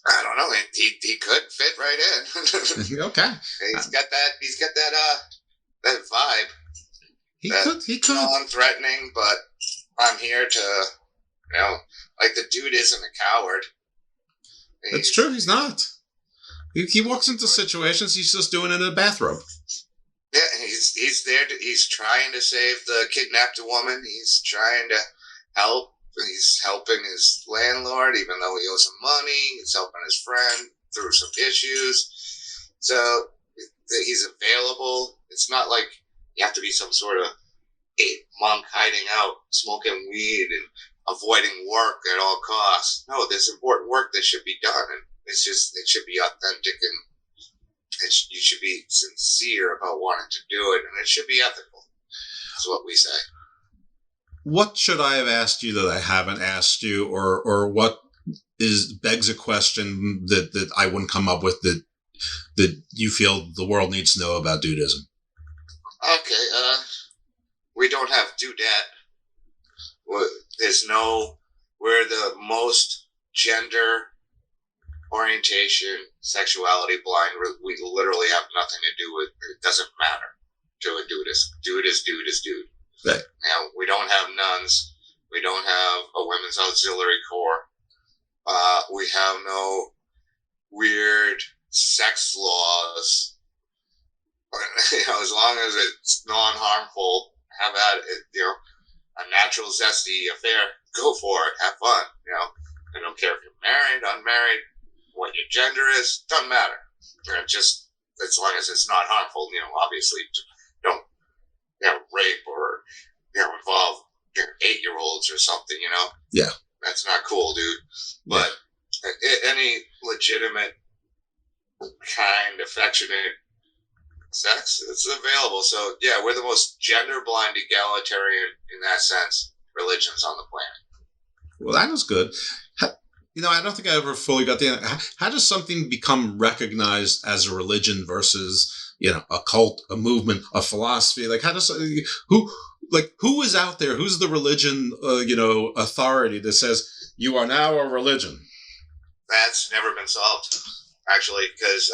I don't know. He could fit right in. Okay. He's got that vibe. He could. Non-threatening, but I'm here to, like the Dudeism a coward. That's true. He's not. He walks into situations. He's just doing it in a bathrobe. Yeah, he's there. He's trying to save the kidnapped woman. He's trying to help. He's helping his landlord, even though he owes him money. He's helping his friend through some issues. So he's available. It's not like you have to be some sort of monk hiding out, smoking weed and avoiding work at all costs. No, there's important work that should be done, and it should be authentic, and you should be sincere about wanting to do it, and it should be ethical. That's what we say. What should I have asked you that I haven't asked you, or what begs a question that I wouldn't come up with that you feel the world needs to know about Dudeism? Okay, we don't have dudette. We're the most gender orientation, sexuality blind. We literally have nothing to do with it. It doesn't matter to a Dudeist. Dude is dude. Right. Now, we don't have nuns. We don't have a women's auxiliary corps. We have no weird sex laws. As long as it's non-harmful, have at it. A natural, zesty affair. Go for it. Have fun. I don't care if you're married, unmarried, what your gender is. Doesn't matter. Just as long as it's not harmful. Obviously, don't rape or involve 8-year-olds or something. Yeah, that's not cool, dude. But any legitimate, kind, affectionate sex, it's available. So yeah, we're the most gender blind, egalitarian in that sense religions on the planet. Well, that was good. I don't think I ever fully got the. How does something become recognized as a religion versus a cult, a movement, a philosophy? Like, how does who is out there? Who's the religion, authority that says you are now a religion? That's never been solved, actually, because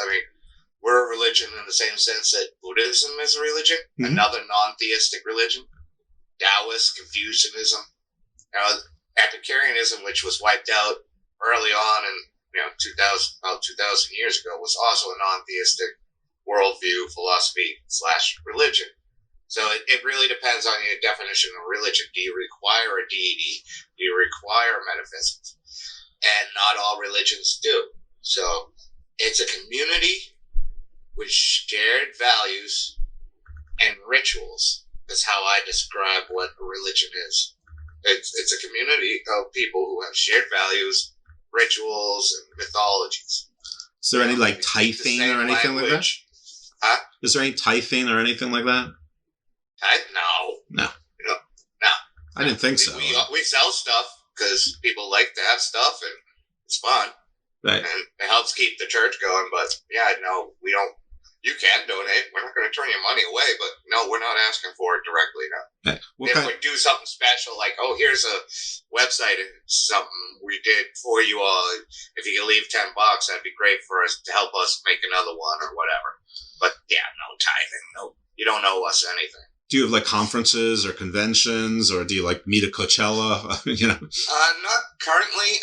we're a religion in the same sense that Buddhism is a religion, another non-theistic religion. Taoist, Confucianism, Epicureanism, which was wiped out early on in 2,000 years ago, was also a non-theistic worldview, philosophy / religion. So it really depends on your definition of religion. Do you require a deity? Do you require metaphysics? And not all religions do. So it's a community with shared values and rituals. That's how I describe what a religion is. It's a community of people who have shared values, rituals, and mythologies. Is there any tithing or anything like that? Huh? Is there any tithing or anything like that? No. I didn't think so. We sell stuff because people like to have stuff and it's fun. Right. And it helps keep the church going. But we don't. You can donate. We're not going to turn your money away, but no, we're not asking for it directly. No. Right. If we do something special, like, here's a website and something we did for you all. If you could leave $10, that'd be great for us to help us make another one or whatever. But no tithing. No, you don't owe us anything. Do you have conferences or conventions, or do you meet at Coachella? Not currently.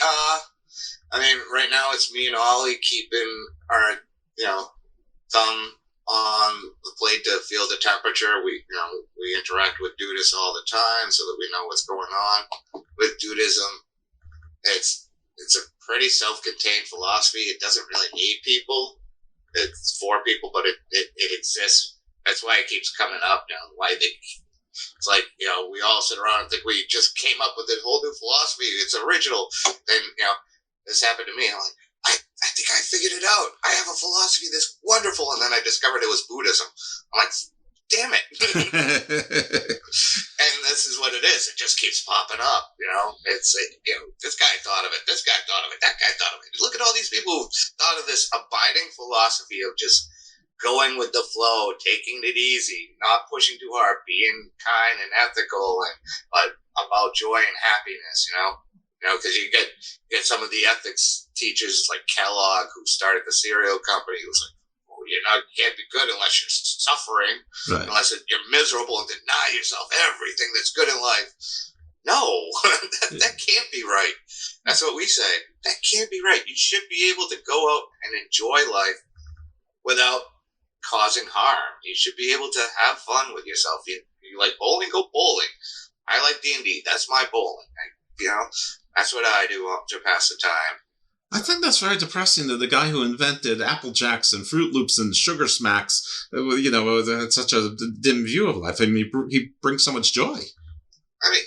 Right now it's me and Ollie keeping our thumb on the plate to feel the temperature. We interact with Dudists all the time so that we know what's going on with Dudeism. It's a pretty self-contained philosophy. It doesn't really need people. It's for people, but it exists. That's why it keeps coming up now. It's like, we all sit around and think we just came up with a whole new philosophy. It's original. And, this happened to me. I'm like, I think I figured it out. I have a philosophy that's wonderful. And then I discovered it was Buddhism. I'm like, damn it. And this is what it is. It just keeps popping up, you know. This guy thought of it, this guy thought of it, that guy thought of it. Look at all these people who thought of this abiding philosophy of just going with the flow, taking it easy, not pushing too hard, being kind and ethical, but about joy and happiness, you know, because you get some of the ethics teachers like Kellogg, who started the cereal company, who's like, you can't be good unless you're suffering, right. Unless you're miserable and deny yourself everything that's good in life. No, that can't be right. That's what we say. That can't be right. You should be able to go out and enjoy life without causing harm. You should be able to have fun with yourself. You like bowling, go bowling. I like D&D. That's my bowling. That's what I do to pass the time. I think that's very depressing that the guy who invented Apple Jacks and Fruit Loops and Sugar Smacks, had such a dim view of life. I mean, he brings so much joy. I mean,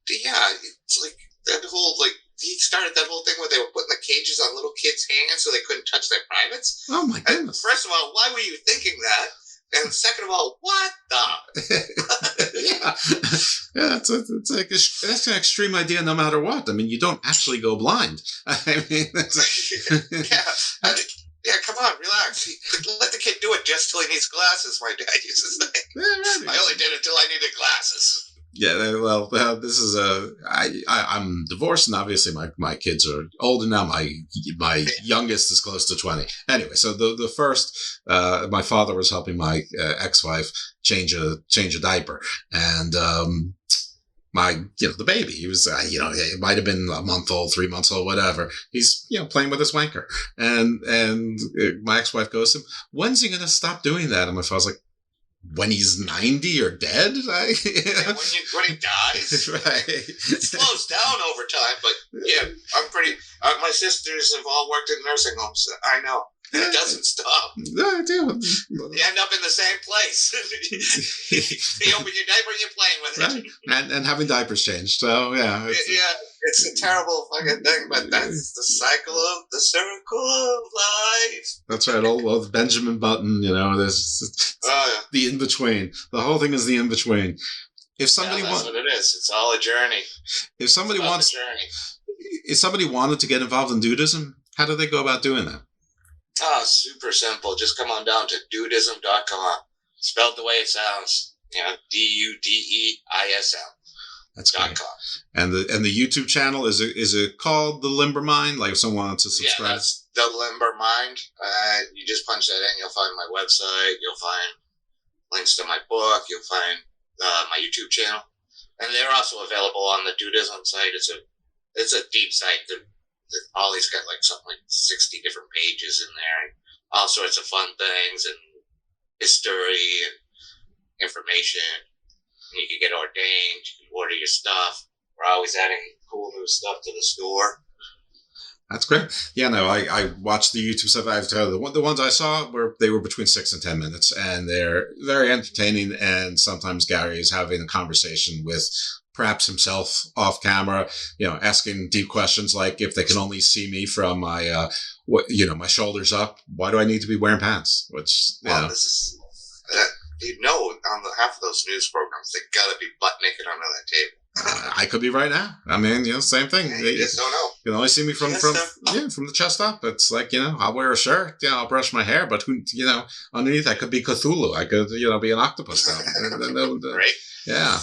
it's like that whole, he started that whole thing where they were putting the cages on little kids' hands so they couldn't touch their privates. Oh, my goodness. First of all, why were you thinking that? And second of all, what the? That's an extreme idea no matter what. I mean, you don't actually go blind. I mean, yeah, come on, relax. Let the kid do it just till he needs glasses, my dad used to say. Yeah, right. I only did it till I needed glasses. Yeah, well, this is I'm divorced, and obviously my kids are older now. My youngest is close to 20. Anyway, so the first, my father was helping my ex-wife change a diaper, and the baby, he was it might have been a month old, 3 months old, whatever. He's playing with his wanker, and my ex-wife goes to him, "When's he gonna stop doing that?" And my father's like, when he's 90 or dead? When he dies. Right. It slows down over time, but yeah, I'm pretty... my sisters have all worked in nursing homes. So I know. It doesn't stop. No, I do. You end up in the same place. You open your diaper and you're playing with it. Right. And having diapers changed. So, yeah. It's a terrible fucking thing, but that's the circle of life. That's right. Old Benjamin Button, there's the in-between. The whole thing is the in-between. If somebody that's what it is. It's all a journey. If somebody wanted to get involved in Dudeism, how do they go about doing that? Oh, super simple. Just come on down to Dudeism.com. Spelled the way it sounds. Dudeism. That's great. And the YouTube channel, is it called The Limber Mind? Like if someone wants to subscribe? Yeah, that's The Limber Mind. You just punch that in, you'll find my website, you'll find links to my book, you'll find my YouTube channel. And they're also available on the Dudeism site. It's a deep site. Ollie's got something like 60 different pages in there, and all sorts of fun things and history and information. And you can get ordained, you can order your stuff. We're always adding cool new stuff to the store. That's great. Yeah, no, I watched the YouTube stuff. I've told the ones I saw were between 6 and 10 minutes, and they're very entertaining. And sometimes Gary is having a conversation with perhaps himself off camera, asking deep questions like, if they can only see me from my my shoulders up, why do I need to be wearing pants? Which this is on half of those news programs they gotta be butt naked under that table. I could be right now. I mean, same thing. Yeah, you just don't know. You can only see me from the chest up. It's like, I'll wear a shirt, I'll brush my hair, but underneath I could be Cthulhu. I could, be an octopus now. Right? Yeah.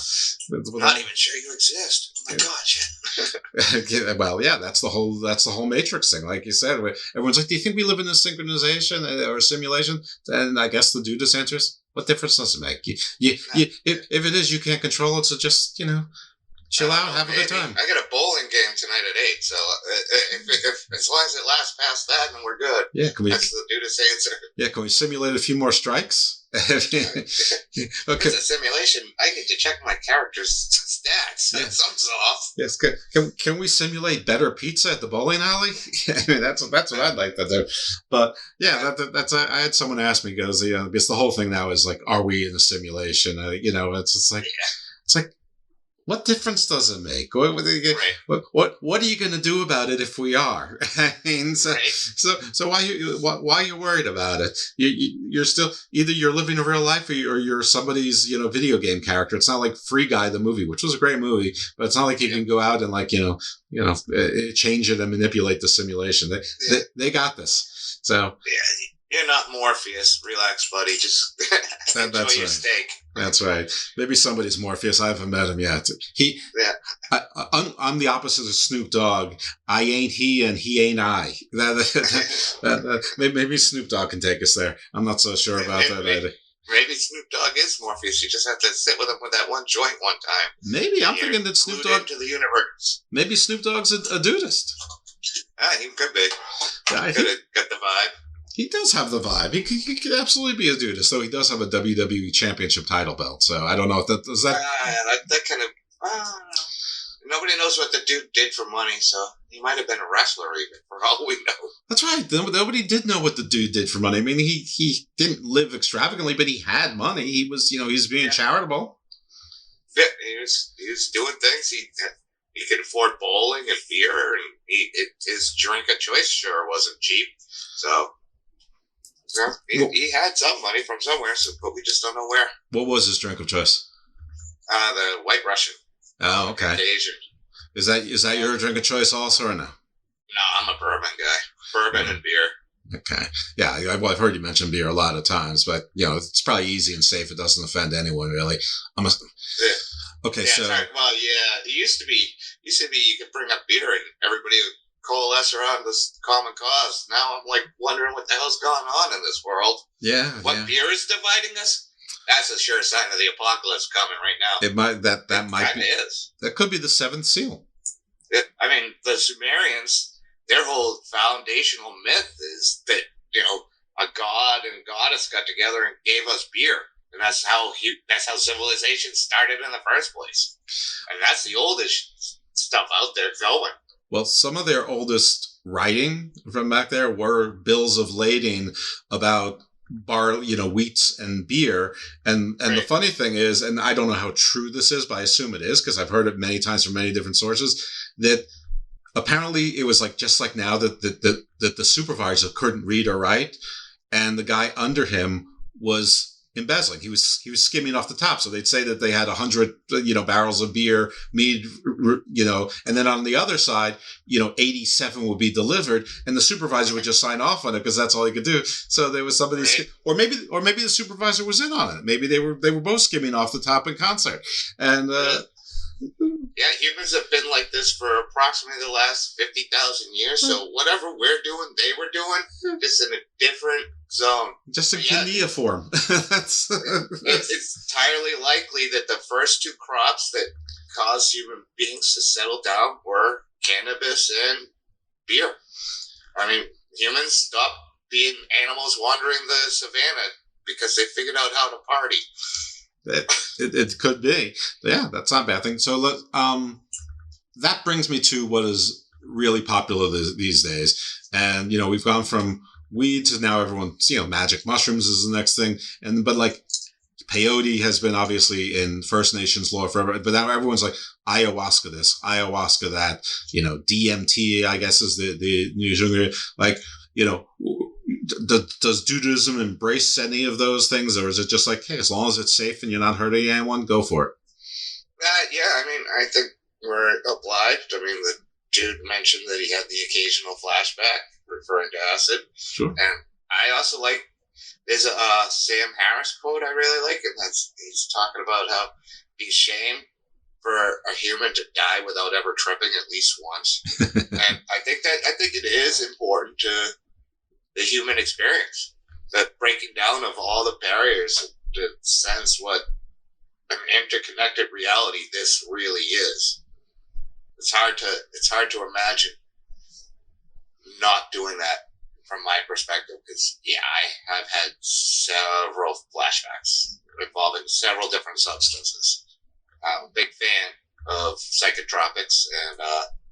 Not even sure you exist. Oh my God. Well, yeah, that's the whole Matrix thing. Like you said, everyone's like, do you think we live in a synchronization or a simulation? And I guess the Dudeist answer is, what difference does it make? If it is, you can't control it, so just, chill out, have a good time. I got a bowling game tonight at 8, so if as long as it lasts past that, then we're good. Yeah, that's the Dudeist answer. Yeah, can we simulate a few more strikes? Okay. It's a simulation. I need to check my character's stats. Yeah. Something's off. Yes. Can we simulate better pizza at the bowling alley? I mean, that's what I'd like to do. But yeah, that's I had someone ask me, goes, because the whole thing now is like, are we in a simulation? It's like What difference does it make? What are you going to do about it if we are? I mean, so why are you worried about it? You're still either you're living a real life or you're somebody's video game character. It's not like Free Guy the movie, which was a great movie, but it's not like you can go out and change it and manipulate the simulation. They got this. So you're not Morpheus. Relax, buddy. Just enjoy your steak. That's right. Maybe somebody's Morpheus. I haven't met him yet. I'm the opposite of Snoop Dogg. I ain't he and he ain't I. Maybe Snoop Dogg can take us there. I'm not so sure about that either. Maybe Snoop Dogg is Morpheus. You just have to sit with him with that one joint one time. Maybe. I'm thinking that Snoop Dogg... into the universe. Maybe Snoop Dogg's a Dudist. He could be. Could have got the vibe. He does have the vibe. He could absolutely be a Dudist, though he does have a WWE Championship title belt. So I don't know if that does that. That kind of. Nobody knows what the dude did for money, so he might have been a wrestler even, for all we know. That's right. Nobody did know what the dude did for money. I mean, he didn't live extravagantly, but he had money. He was, he was being charitable. Yeah, he was doing things. He could afford bowling and beer, and his drink of choice sure wasn't cheap. So. He had some money from somewhere, but we just don't know where. What was his drink of choice? The White Russian. Oh, okay. Asian. Is that your drink of choice also, or no? No, I'm a bourbon guy. Bourbon and beer. Okay. Yeah, I've heard you mention beer a lot of times, but it's probably easy and safe. It doesn't offend anyone really. Okay, so. Sorry. Well, yeah, it used to be you could bring up beer and everybody would coalesce around this common cause. Now I'm wondering what the hell's going on in this world. Yeah. What beer is dividing us? That's a sure sign of the apocalypse coming right now. It might that might be. Is. That could be the seventh seal. I mean, the Sumerians, their whole foundational myth is that a god and goddess got together and gave us beer, and that's how civilization started in the first place. And that's the oldest stuff out there going. Well, some of their oldest writing from back there were bills of lading about barley, wheats and beer. And right. The funny thing is, and I don't know how true this is, but I assume it is because I've heard it many times from many different sources, that apparently it was just like now that the supervisor couldn't read or write, and the guy under him was embezzling. He was skimming off the top. So they'd say that they had 100, barrels of beer, mead, and then on the other side, 87 would be delivered, and the supervisor would just sign off on it because that's all he could do. So there was somebody, or maybe the supervisor was in on it. Maybe they were both skimming off the top in concert. And yeah, humans have been like this for approximately the last 50,000 years. So whatever we're doing, they were doing, just in a different zone. Just a cuneiform. It's entirely likely that the first two crops that caused human beings to settle down were cannabis and beer. I mean, humans stopped being animals wandering the savannah because they figured out how to party. It could be. Yeah, that's not a bad thing. So that brings me to what is really popular these days. And, we've gone from weed to now everyone's, magic mushrooms is the next thing. But peyote has been obviously in First Nations lore forever. But now everyone's like ayahuasca this, ayahuasca that, DMT, I guess is the new genre. Does Dudeism embrace any of those things, or is it just hey, as long as it's safe and you're not hurting anyone, go for it? Yeah, I mean, I think we're obliged. I mean, the dude mentioned that he had the occasional flashback referring to acid. Sure. And I also there's a Sam Harris quote I really like, and he's talking about how he's ashamed for a human to die without ever tripping at least once. And I think it is important to the human experience, the breaking down of all the barriers to sense what an interconnected reality this really is. It's hard to imagine not doing that from my perspective, because I have had several flashbacks involving several different substances. I'm a big fan of psychotropics and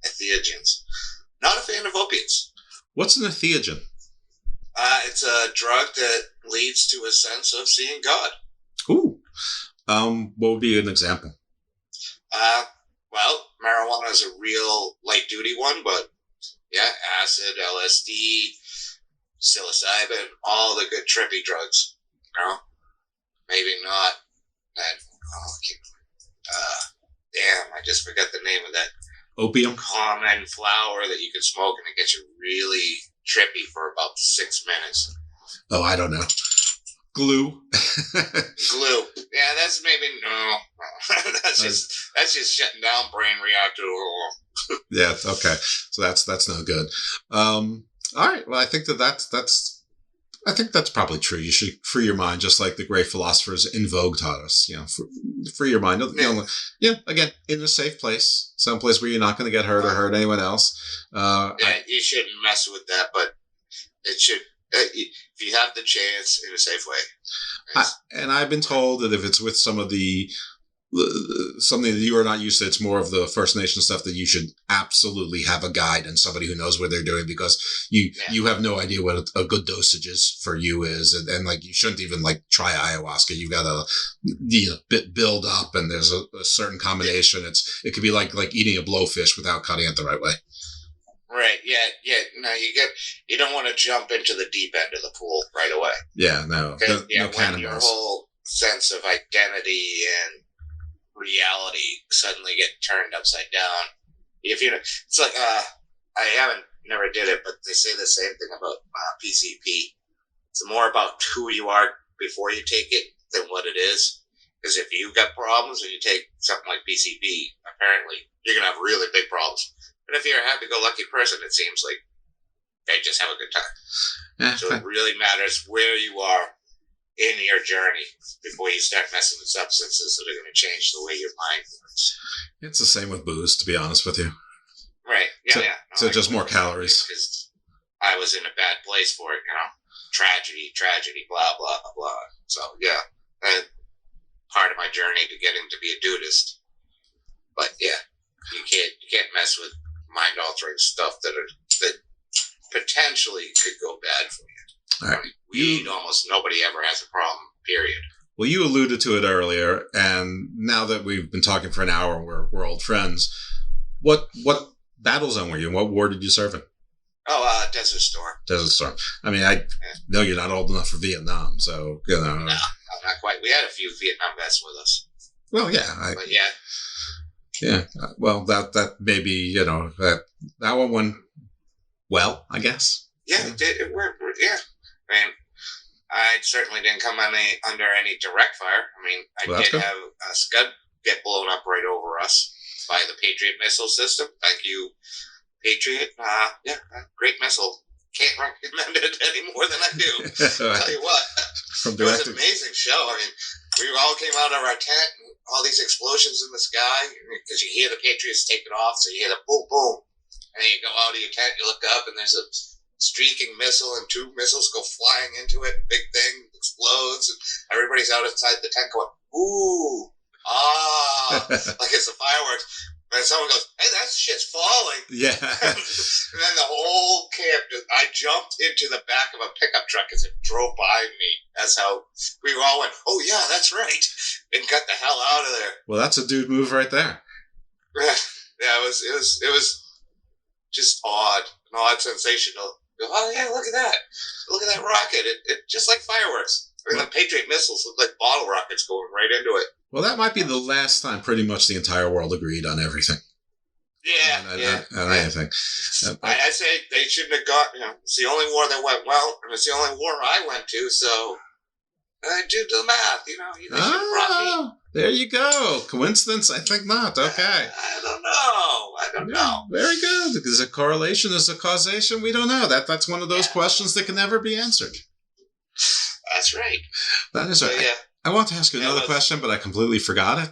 entheogens. Not a fan of opiates. What's an entheogen? It's a drug that leads to a sense of seeing God. Ooh. What would be an example? Well, marijuana is a real light-duty one, but yeah, acid, LSD, psilocybin, all the good trippy drugs. You know, maybe not that. Damn, I just forgot the name of that. Opium? Common flower that you can smoke and it gets you really trippy for about 6 minutes. Oh, I don't know. Glue. Glue. Yeah, that's maybe no. that's just shutting down brain reactor. Yeah. Okay. So that's no good. All right. Well, I think I think that's probably true. You should free your mind, just like the great philosophers in Vogue taught us. You know, free your mind. Again, in a safe place, someplace where you're not going to get hurt or hurt anyone else. You shouldn't mess with that, but it should. If you have the chance, in a safe way. And I've been told that if it's with something that you are not used to, it's more of the First Nation stuff, that you should absolutely have a guide and somebody who knows what they're doing, because you have no idea what a good dosage is for you is. And like, you shouldn't even like try ayahuasca. You got to build up, and there's a certain combination. It could be like eating a blowfish without cutting it the right way. Right. Yeah. No, you don't want to jump into the deep end of the pool right away. Yeah. No. No when cannonballs. Your whole sense of identity and reality suddenly get turned upside down. It's like I never did it, but they say the same thing about PCP. It's more about who you are before you take it than what it is. Because if you've got problems and you take something like PCP, apparently you're gonna have really big problems. But if you're a happy-go-lucky person, it seems like they just have a good time. Yeah, so it really matters where you are in your journey before you start messing with substances that are going to change the way your mind works. It's the same with booze, to be honest with you. Right. Yeah. So just more calories. Because I was in a bad place for it, tragedy, blah, blah, blah. So, yeah. Part of my journey to getting to be a Dudeist. But, yeah, you can't mess with mind-altering stuff that potentially could go bad for you. All right. Weed, almost nobody ever has a problem, period. Well, you alluded to it earlier, and now that we've been talking for an hour and we're old friends, what battle zone were you in? What war did you serve in? Oh, Desert Storm. Desert Storm. I mean, I know you're not old enough for Vietnam, so, No, not quite. We had a few Vietnam vets with us. Well, yeah. But yeah. Yeah. Well, that maybe, that one went well, I guess. Yeah, it did. It worked. Yeah. I mean, I certainly didn't come under any direct fire. I mean, I did have a Scud get blown up right over us by the Patriot missile system. Thank you, Patriot. Great missile. Can't recommend it any more than I do. I'll tell you what. It was an amazing show. I mean, we all came out of our tent and all these explosions in the sky, because you hear the Patriots take it off, so you hear the boom, boom. And then you go out of your tent, you look up, and there's a streaking missile, and 2 missiles go flying into it, and big thing explodes, and everybody's out inside the tent going, ooh, like it's the fireworks. And someone goes, hey, that shit's falling. Yeah. And then the whole camp, I jumped into the back of a pickup truck as it drove by me. That's how we all went, oh, yeah, that's right. And got the hell out of there. Well, that's a dude move right there. Yeah, it was just odd. An odd sensation. Oh, yeah, look at that. Look at that rocket. It just like fireworks. I mean, the Patriot missiles look like bottle rockets going right into it. Well, that might be the last time pretty much the entire world agreed on everything. Yeah, on anything. I say they shouldn't have got, it's the only war that went well, and it's the only war I went to, so do the math, they should have brought me. There you go. Coincidence? I think not. Okay. I don't know. Very good. Is it correlation? Is it causation? We don't know. That's one of those questions that can never be answered. That's right. That is right. Yeah. I want to ask you another question, but I completely forgot it,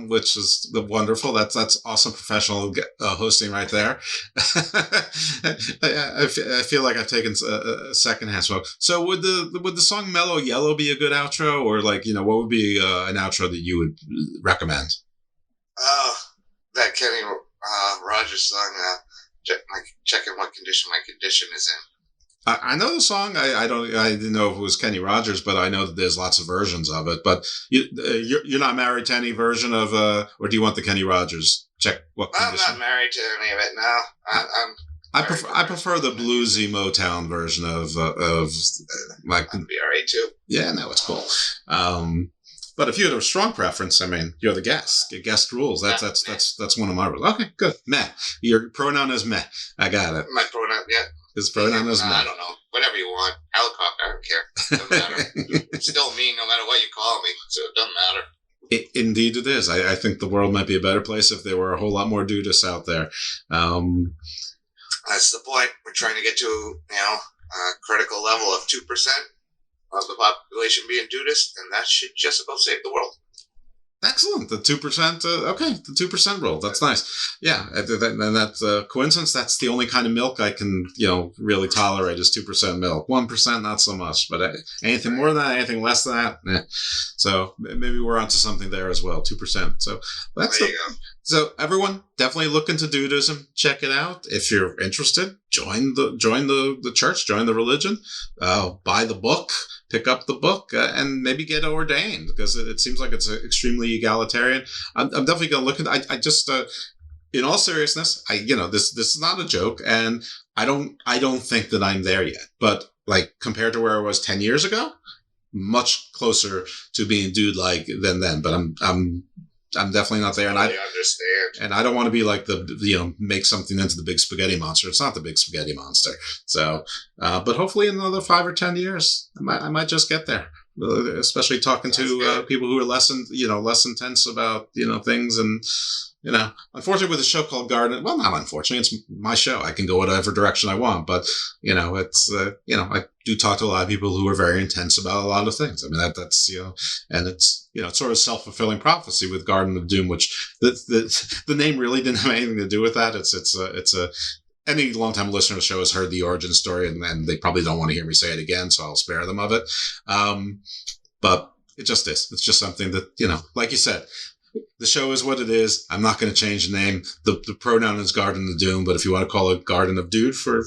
which is wonderful. That's awesome professional hosting right there. I feel like I've taken a second-hand smoke. So would the song Mellow Yellow be a good outro, or what would be an outro that you would recommend? That Kenny Rogers song, checking what condition my condition is in. I know the song. I didn't know if it was Kenny Rogers, but I know that there's lots of versions of it. But you're not married to any version of, or do you want the Kenny Rogers? Check what condition. I'm not married to any of it now. I prefer the bluesy Motown version of like. I'd be alright too. Yeah, no, it's cool. But if you had a strong preference, I mean, you're the guest. Your guest rules. That's one of my rules. Okay, good. Meh. Your pronoun is meh. I got it. My pronoun, yeah. His pronoun is meh. I don't know. Whatever you want. Helicopter. I don't care. Doesn't matter. It's still me, no matter what you call me. So it doesn't matter. Indeed, it is. I think the world might be a better place if there were a whole lot more dudists out there. That's the point. We're trying to get to, a critical level of 2% of the population being Dudist, and that should just about save the world. Excellent. The 2%, okay, the 2% rule. That's nice. Yeah, and that's coincidence. That's the only kind of milk I can, really tolerate is 2% milk. 1%, not so much. But anything more than that, anything less than that, So maybe we're onto something there as well, 2%. So that's there you go. So everyone, definitely look into Dudeism. Check it out. If you're interested, join the church, join the religion, buy the book, pick up the book, and maybe get ordained, because it seems like it's extremely egalitarian. I'm definitely going to look at. I just, in all seriousness, this is not a joke, and I don't think that I'm there yet. But like compared to where I was 10 years ago, much closer to being dude-like than then. But I'm definitely not there, and I understand. And I don't want to be like make something into the big spaghetti monster. It's not the big spaghetti monster. So, but hopefully in another 5 or 10 years, I might just get there. Especially talking to people who are less intense about things, and unfortunately with a show called Garden. Well, not unfortunately, it's my show. I can go whatever direction I want, but it's I do talk to a lot of people who are very intense about a lot of things. I mean that's and it's it's sort of self-fulfilling prophecy with Garden of Doom, which the name really didn't have anything to do with that. It's any long-time listener of the show has heard the origin story, and they probably don't want to hear me say it again, so I'll spare them of it. But it just is. It's just something that, like you said, the show is what it is. I'm not going to change the name. The pronoun is Garden of Doom, but if you want to call it Garden of Dude for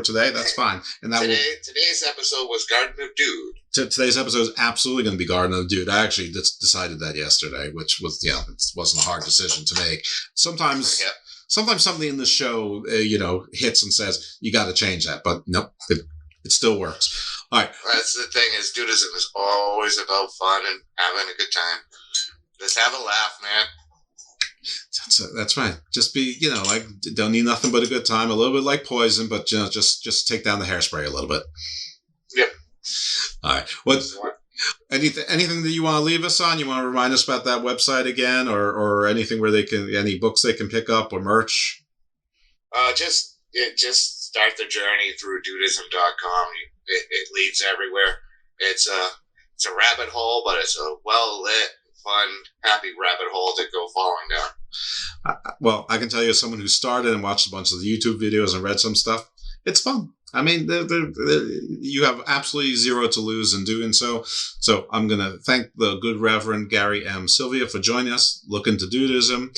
today, that's fine. And today's episode was Garden of Dude. Today's episode is absolutely going to be Garden of Dude. I actually decided that yesterday, which was, it wasn't a hard decision to make. Sometimes something in the show, hits and says, you got to change that. But nope, it still works. All right. That's the thing is Dudeism is always about fun and having a good time. Just have a laugh, man. That's right. Just be, don't need nothing but a good time. A little bit like poison, but, just take down the hairspray a little bit. Yep. All right. Anything that you want to leave us on? You want to remind us about that website again, or anything where any books they can pick up or merch? Just start the journey through Dudeism.com. It leads everywhere. It's a rabbit hole, but it's a well-lit, fun, happy rabbit hole to go falling down. Well, I can tell you as someone who started and watched a bunch of the YouTube videos and read some stuff, it's fun. I mean, you have absolutely zero to lose in doing so. So I'm going to thank the good Reverend Gary M. Silvia for joining us. Look into Dudeism.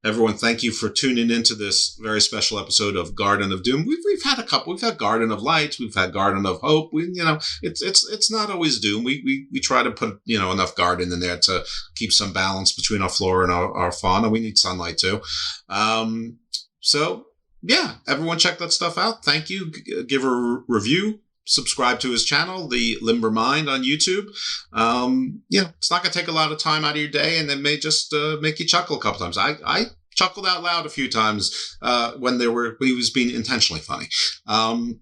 Everyone, thank you for tuning into this very special episode of Garden of Doom. We've had a couple. We've had Garden of Light. We've had Garden of Hope. It's not always doom. We try to put enough garden in there to keep some balance between our flora and our fauna. We need sunlight too. So yeah, everyone check that stuff out. Thank you. Give a review. Subscribe to his channel, The Limber Mind, on YouTube. It's not going to take a lot of time out of your day, and it may just make you chuckle a couple times. I chuckled out loud a few times when he was being intentionally funny. And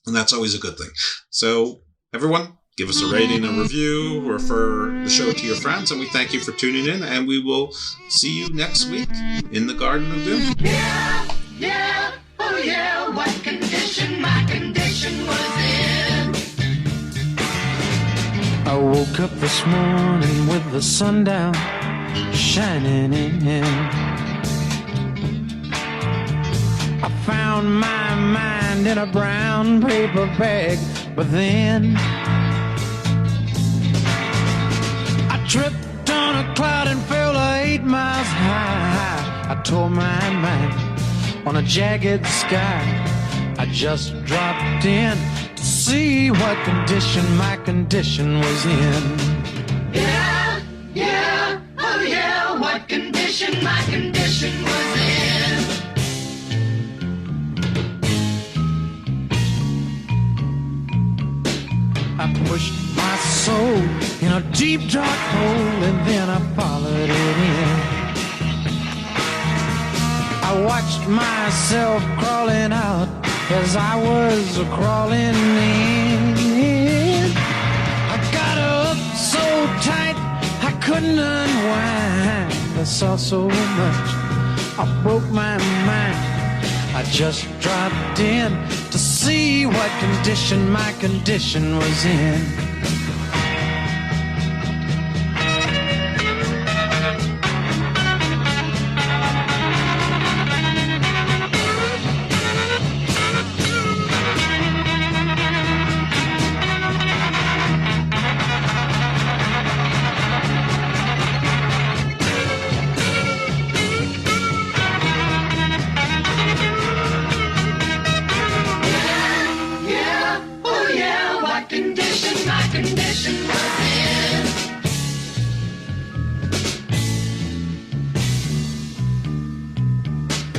that's always a good thing. So, everyone, give us a rating and review, refer the show to your friends, and we thank you for tuning in, and we will see you next week in the Garden of Doom. Yeah, oh yeah, what condition my condition was in. I woke up this morning with the sun down, shining in. I found my mind in a brown paper bag, but then I tripped on a cloud and fell 8 miles high. I tore my mind on a jagged sky. I just dropped in to see what condition my condition was in. Yeah, yeah, oh yeah, what condition my condition was in. I pushed my soul in a deep dark hole and then I followed it in. I watched myself crawling out as I was crawling in. I got up so tight I couldn't unwind. I saw so much, I broke my mind. I just dropped in to see what condition my condition was in.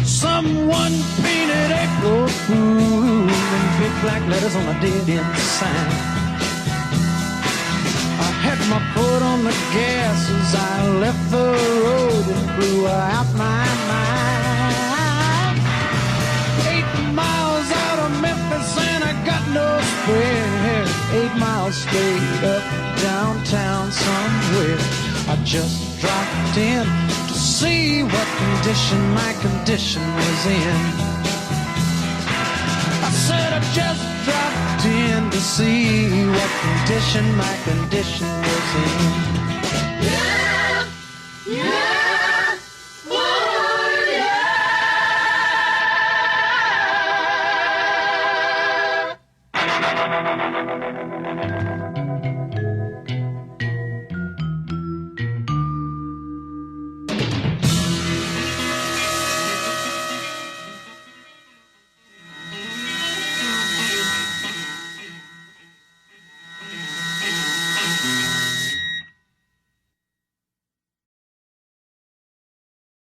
Someone painted April Fool in big black letters on a dead-end sign. I had my foot on the gas as I left the road and blew out my mind. 8 miles out of Memphis and I got no spare. 8 miles straight up downtown somewhere. I just dropped in to see what condition my condition was in. I said I just dropped in to see what condition my condition was in.